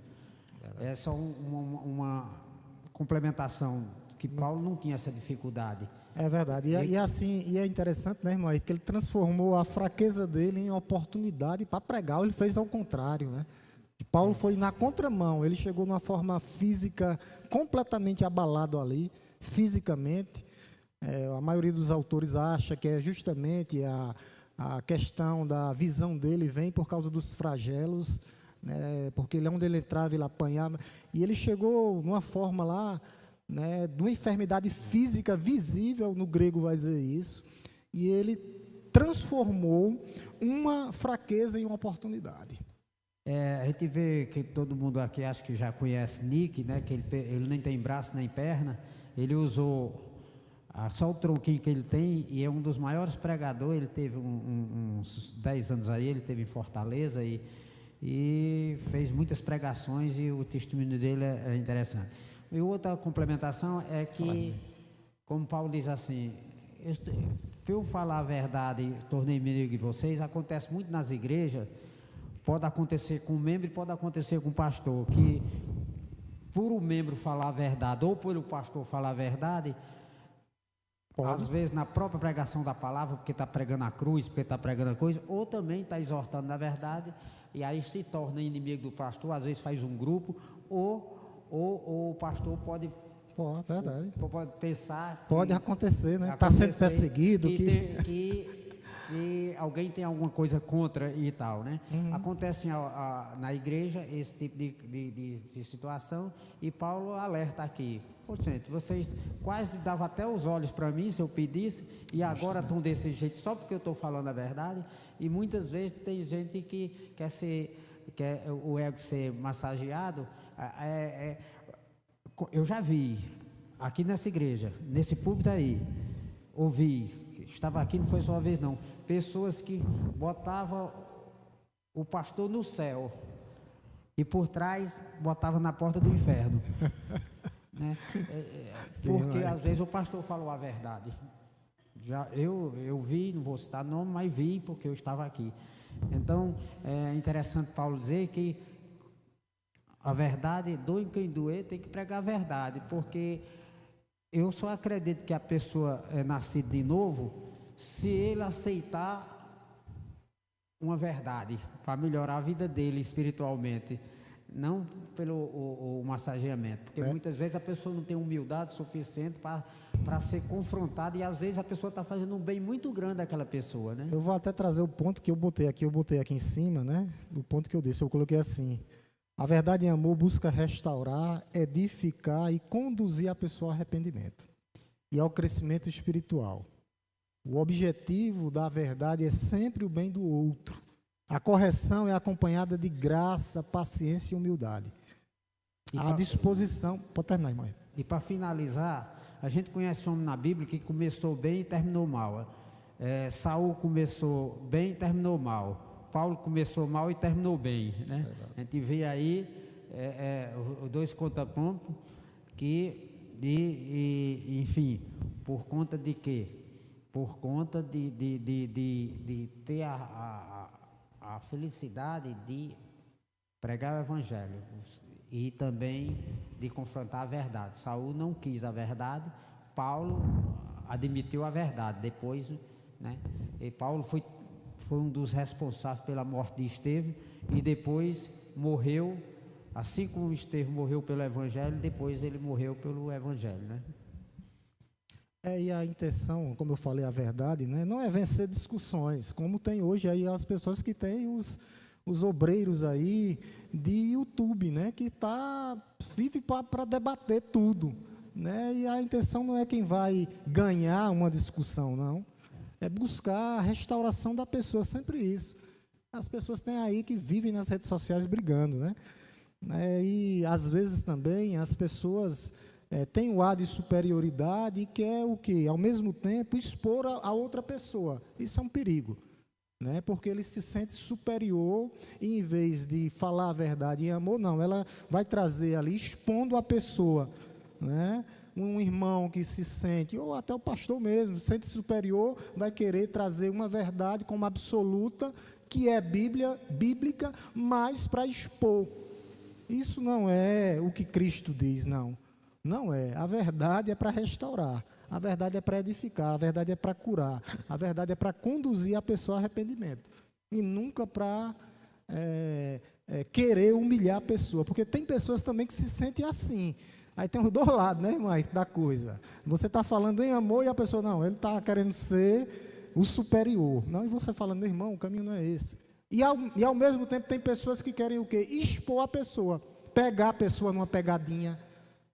Verdade. É só uma complementação, que Paulo não tinha essa dificuldade. É verdade, e é interessante, né, irmão, que ele transformou a fraqueza dele em oportunidade para pregar. Ele fez ao contrário, né? Paulo foi na contramão, ele chegou numa forma física completamente abalado ali, fisicamente. A maioria dos autores acha que é justamente a questão da visão dele vem por causa dos flagelos, né, porque onde ele entrava, ele apanhava, e ele chegou numa forma lá, né, de uma enfermidade física visível, no grego vai dizer isso, e ele transformou uma fraqueza em uma oportunidade. A gente vê que todo mundo aqui acho que já conhece Nick, né, que ele nem tem braço nem perna, ele usou só o tronquinho que ele tem, e é um dos maiores pregadores. Ele teve uns 10 anos aí, ele teve em Fortaleza e fez muitas pregações, e o testemunho dele é interessante. E outra complementação é que, como Paulo diz assim, para eu falar a verdade, tornei inimigo de vocês, acontece muito nas igrejas, pode acontecer com um membro e pode acontecer com um pastor, que por o membro falar a verdade ou por o pastor falar a verdade, às vezes na própria pregação da palavra, porque está pregando a cruz, porque está pregando a coisa, ou também está exortando na verdade, e aí se torna inimigo do pastor, às vezes faz um grupo, ou o pastor pode pensar... Pode acontecer, né? Está sendo perseguido. Que alguém tem alguma coisa contra e tal, né? Acontece na igreja esse tipo de situação, e Paulo alerta aqui: gente, vocês quase davam até os olhos para mim se eu pedisse, e agora estão desse jeito só porque eu estou falando a verdade. E muitas vezes tem gente que quer o ego ser massageado. Eu já vi aqui nessa igreja, nesse púlpito aí, estava aqui, não foi só uma vez não, pessoas que botavam o pastor no céu e por trás botava na porta do inferno, né? Porque às vezes o pastor falou a verdade. Eu vi, não vou citar nome, mas vi porque eu estava aqui. Então é interessante Paulo dizer que a verdade, doe quem doer, tem que pregar a verdade, porque eu só acredito que a pessoa é nascida de novo se ele aceitar uma verdade para melhorar a vida dele espiritualmente, não pelo o massageamento, porque muitas vezes a pessoa não tem humildade suficiente para ser confrontada, e às vezes a pessoa está fazendo um bem muito grande àquela pessoa, né? Eu vou até trazer o ponto que eu botei aqui em cima, né? O ponto que eu disse, eu coloquei assim: a verdade em amor busca restaurar, edificar e conduzir a pessoa ao arrependimento e ao crescimento espiritual. O objetivo da verdade é sempre o bem do outro. A correção é acompanhada de graça, paciência e humildade. A disposição... Pode terminar, irmão. E para finalizar, a gente conhece um homem na Bíblia que começou bem e terminou mal. Saul começou bem e terminou mal. Paulo começou mal e terminou bem, né? A gente vê aí os dois contrapontos que... enfim, por conta de quê? Por conta de ter a felicidade de pregar o evangelho e também de confrontar a verdade. Saul não quis a verdade, Paulo admitiu a verdade depois, né? E Paulo foi um dos responsáveis pela morte de Estevão, e depois morreu, assim como Estevão morreu pelo evangelho, depois ele morreu pelo evangelho, né? E a intenção, como eu falei, a verdade, né, não é vencer discussões, como tem hoje aí as pessoas que têm os obreiros aí de YouTube, né, que vive para debater tudo, né, e a intenção não é quem vai ganhar uma discussão, não, é buscar a restauração da pessoa, sempre isso. As pessoas têm aí que vivem nas redes sociais brigando, né, e às vezes também as pessoas têm o ar de superioridade e quer o quê? Ao mesmo tempo expor a outra pessoa. Isso é um perigo, né? Porque ele se sente superior e em vez de falar a verdade em amor, não, ela vai trazer ali expondo a pessoa, né? Um irmão que se sente, ou até o pastor mesmo, se sente superior, vai querer trazer uma verdade como absoluta, que é bíblica, mas para expor. Isso não é o que Cristo diz, não. Não é. A verdade é para restaurar. A verdade é para edificar. A verdade é para curar. A verdade é para conduzir a pessoa ao arrependimento. E nunca para querer humilhar a pessoa. Porque tem pessoas também que se sentem assim. Aí tem os dois lados, né, irmã, da coisa. Você está falando em amor e a pessoa, não, ele está querendo ser o superior. Não, e você falando, meu irmão, o caminho não é esse. E ao mesmo tempo tem pessoas que querem o quê? Expor a pessoa. Pegar a pessoa numa pegadinha.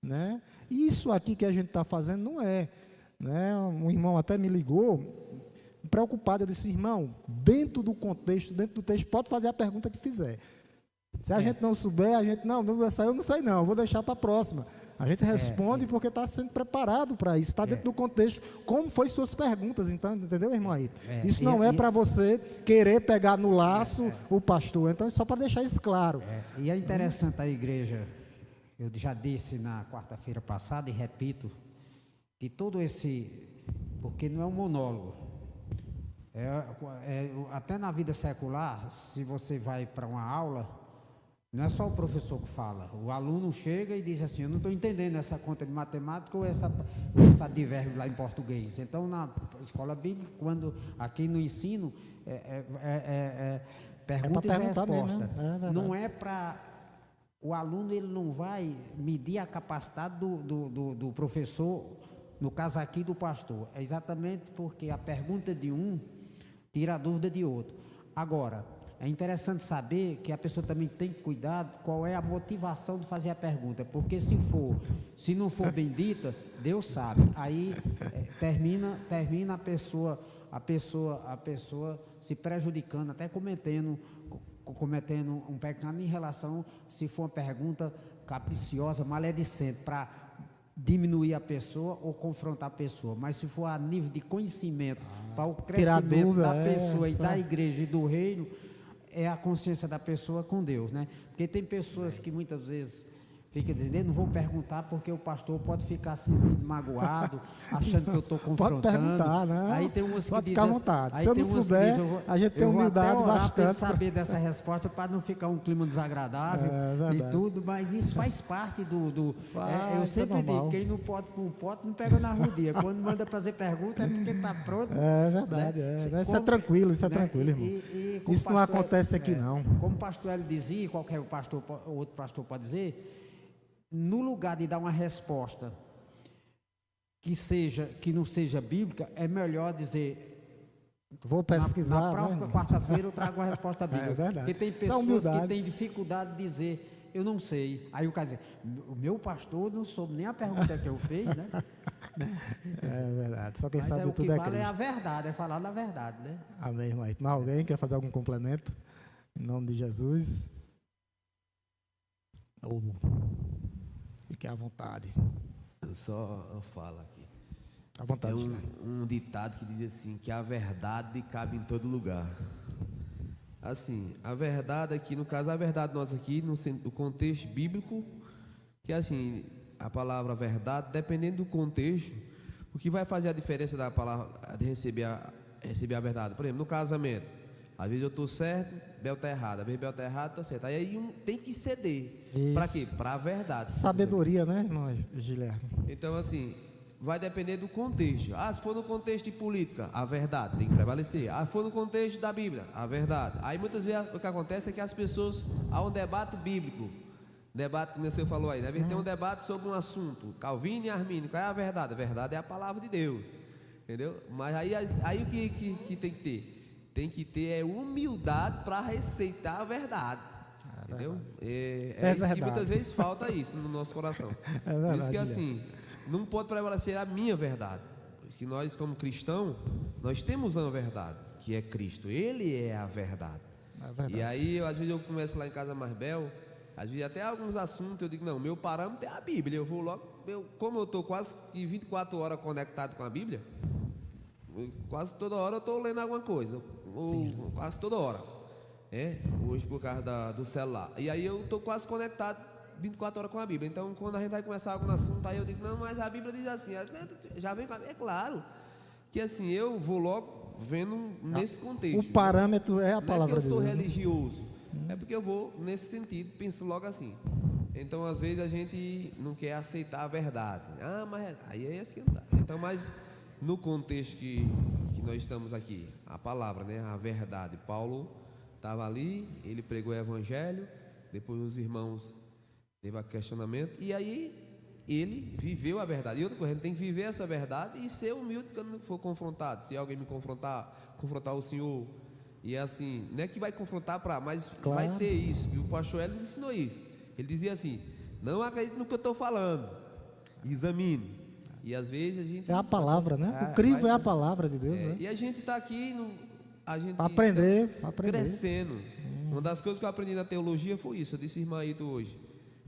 Né? Isso aqui que a gente está fazendo não é, né? Um irmão até me ligou, preocupado, eu disse, irmão, dentro do contexto, dentro do texto, pode fazer a pergunta que fizer. Se a gente não souber, a gente, não eu não sei não, vou deixar para a próxima. A gente responde porque está sendo preparado para isso, está dentro do contexto. Como foi suas perguntas, então, entendeu, irmão aí? Isso não é para você querer pegar no laço o pastor, então é só para deixar isso claro. E é interessante a igreja. Eu já disse na quarta-feira passada e repito, que todo porque não é um monólogo, até na vida secular, se você vai para uma aula, não é só o professor que fala, o aluno chega e diz assim, eu não estou entendendo essa conta de matemática ou esse advérbio lá em português. Então, na escola bíblica, aqui no ensino, pergunta e resposta, não é para... O aluno ele não vai medir a capacidade do professor, no caso aqui do pastor. É exatamente porque a pergunta de um tira a dúvida de outro. Agora, é interessante saber que a pessoa também tem que cuidar qual é a motivação de fazer a pergunta, porque se não for bem dita, Deus sabe. Aí termina a pessoa se prejudicando, até cometendo um pecado em relação, se for uma pergunta capciosa, maledicente, para diminuir a pessoa ou confrontar a pessoa. Mas se for a nível de conhecimento, para o crescimento da pessoa e da igreja e do reino, é a consciência da pessoa com Deus, né? Porque tem pessoas que muitas vezes fica dizendo, eu não vou perguntar porque o pastor pode ficar se sentindo magoado, achando que eu estou confrontando. Pode perguntar, né? Aí tem umas pode que ficar à vontade. Se eu não souber, a gente tem humildade bastante. Eu saber dessa resposta para não ficar um clima desagradável e tudo, mas isso faz parte eu sempre digo, quem não pode com o pote não pega na rodia. Quando manda fazer pergunta é porque está pronto. É verdade, né? Isso é tranquilo, irmão. Isso não acontece aqui, não. Como o pastor ele dizia, qualquer outro pastor pode dizer, no lugar de dar uma resposta que não seja bíblica, é melhor dizer, vou pesquisar, na próxima quarta-feira eu trago uma resposta bíblica. É verdade. Porque tem pessoas que têm dificuldade de dizer, eu não sei. Aí o cara diz, o meu pastor não soube nem a pergunta que eu fiz, né? É verdade, só quem Mas sabe tudo é Cristo. O que vale é a verdade, é falar da verdade, né? Amém, irmão. Mas alguém quer fazer algum complemento? Em nome de Jesus? Fique à vontade. Eu só falo aqui. À vontade. Tem um ditado que diz assim, que a verdade cabe em todo lugar. Assim, a verdade aqui, no caso, a verdade nossa aqui, no contexto bíblico, que assim, a palavra verdade, dependendo do contexto, o que vai fazer a diferença da palavra, de receber a verdade? Por exemplo, no casamento, às vezes eu estou certo, Bel está errado, às vezes Bel está errado, estou certo. Aí tem que ceder. Para quê? Para a verdade. Sabedoria, né, irmão Guilherme? Então, assim, vai depender do contexto. Se for no contexto de política, a verdade tem que prevalecer. Se for no contexto da Bíblia, a verdade. Aí muitas vezes o que acontece é que as pessoas, há um debate bíblico, Debate, como você falou aí, deve ter um debate sobre um assunto, Calvino e Armínio, qual é a verdade? A verdade é a palavra de Deus, entendeu? Mas aí o que tem que ter? Tem que ter humildade para receitar a verdade, entendeu? É isso que muitas vezes falta isso no nosso coração. É verdade, por isso que assim, não pode prevalecer a minha verdade. Por isso que nós, como cristãos, nós temos uma verdade, que é Cristo, Ele é a verdade. É verdade. E aí, às vezes eu começo lá em casa Marbel, às vezes até alguns assuntos eu digo, não, meu parâmetro é a Bíblia, eu vou logo, como eu estou quase 24 horas conectado com a Bíblia, quase toda hora eu estou lendo alguma coisa, quase toda hora, hoje por causa do celular, e aí eu estou quase conectado 24 horas com a Bíblia. Então quando a gente vai começar algum assunto, aí eu digo, não, mas a Bíblia diz assim, já vem com a Bíblia, é claro, que assim, eu vou logo vendo nesse contexto. O parâmetro é a palavra de Deus. Não é que eu sou religioso, é porque eu vou nesse sentido, penso logo assim. Então às vezes a gente não quer aceitar a verdade. Mas aí é assim que não dá. Então, mas no contexto que nós estamos aqui, a palavra, né, a verdade. Paulo estava ali, ele pregou o evangelho, depois os irmãos teve questionamento, e aí ele viveu a verdade. E outra coisa, a gente tem que viver essa verdade e ser humilde quando for confrontado. Se alguém me confrontar o Senhor, e é assim, não é que vai confrontar mas claro, vai ter isso. E o pastor Hélio nos ensinou isso. Ele dizia assim, não acredite no que eu estou falando, examine. E às vezes a gente... É a palavra, né? O crivo é a palavra de Deus, né? E a gente está aqui, a gente aprender. Crescendo. Uma das coisas que eu aprendi na teologia foi isso. Eu disse, irmã Ito, hoje,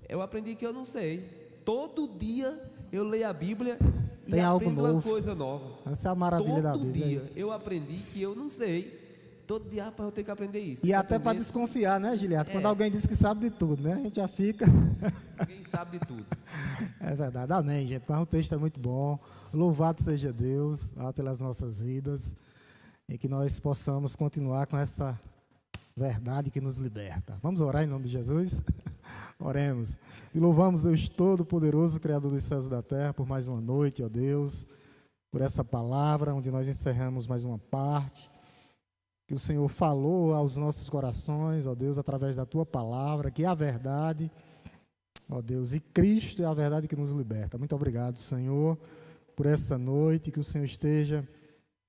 eu aprendi que eu não sei. Todo dia eu leio a Bíblia tem e algo aprendo novo. uma coisa nova. Essa é a maravilha da Bíblia. Todo dia eu aprendi que eu não sei. Todo dia, rapaz, eu tenho que aprender isso. E até para desconfiar, né, Giliato? Quando alguém diz que sabe de tudo, né? A gente já fica... Ninguém sabe de tudo. É verdade. Amém, gente. Mas o texto é muito bom. Louvado seja Deus pelas nossas vidas. E que nós possamos continuar com essa verdade que nos liberta. Vamos orar em nome de Jesus? Oremos. E louvamos Deus Todo-Poderoso, Criador dos céus e da terra, por mais uma noite, ó Deus, por essa palavra, onde nós encerramos mais uma parte, que o Senhor falou aos nossos corações, ó Deus, através da Tua palavra, que é a verdade, ó Deus, e Cristo é a verdade que nos liberta. Muito obrigado, Senhor, por essa noite, que o Senhor esteja,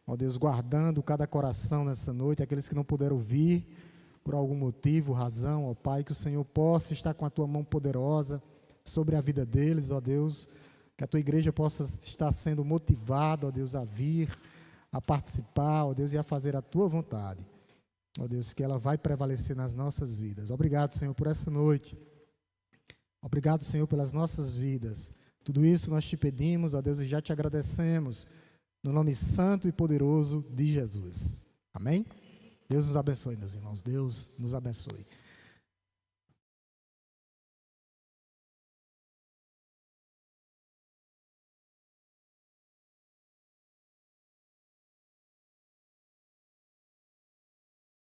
ó Deus, guardando cada coração nessa noite, aqueles que não puderam vir, por algum motivo, razão, ó Pai, que o Senhor possa estar com a Tua mão poderosa sobre a vida deles, ó Deus, que a Tua igreja possa estar sendo motivada, ó Deus, a vir, a participar, ó Deus, e a fazer a Tua vontade, ó Deus, que ela vai prevalecer nas nossas vidas. Obrigado, Senhor, por essa noite. Obrigado, Senhor, pelas nossas vidas. Tudo isso nós te pedimos, ó Deus, e já te agradecemos, no nome santo e poderoso de Jesus. Amém? Deus nos abençoe, meus irmãos. Deus nos abençoe.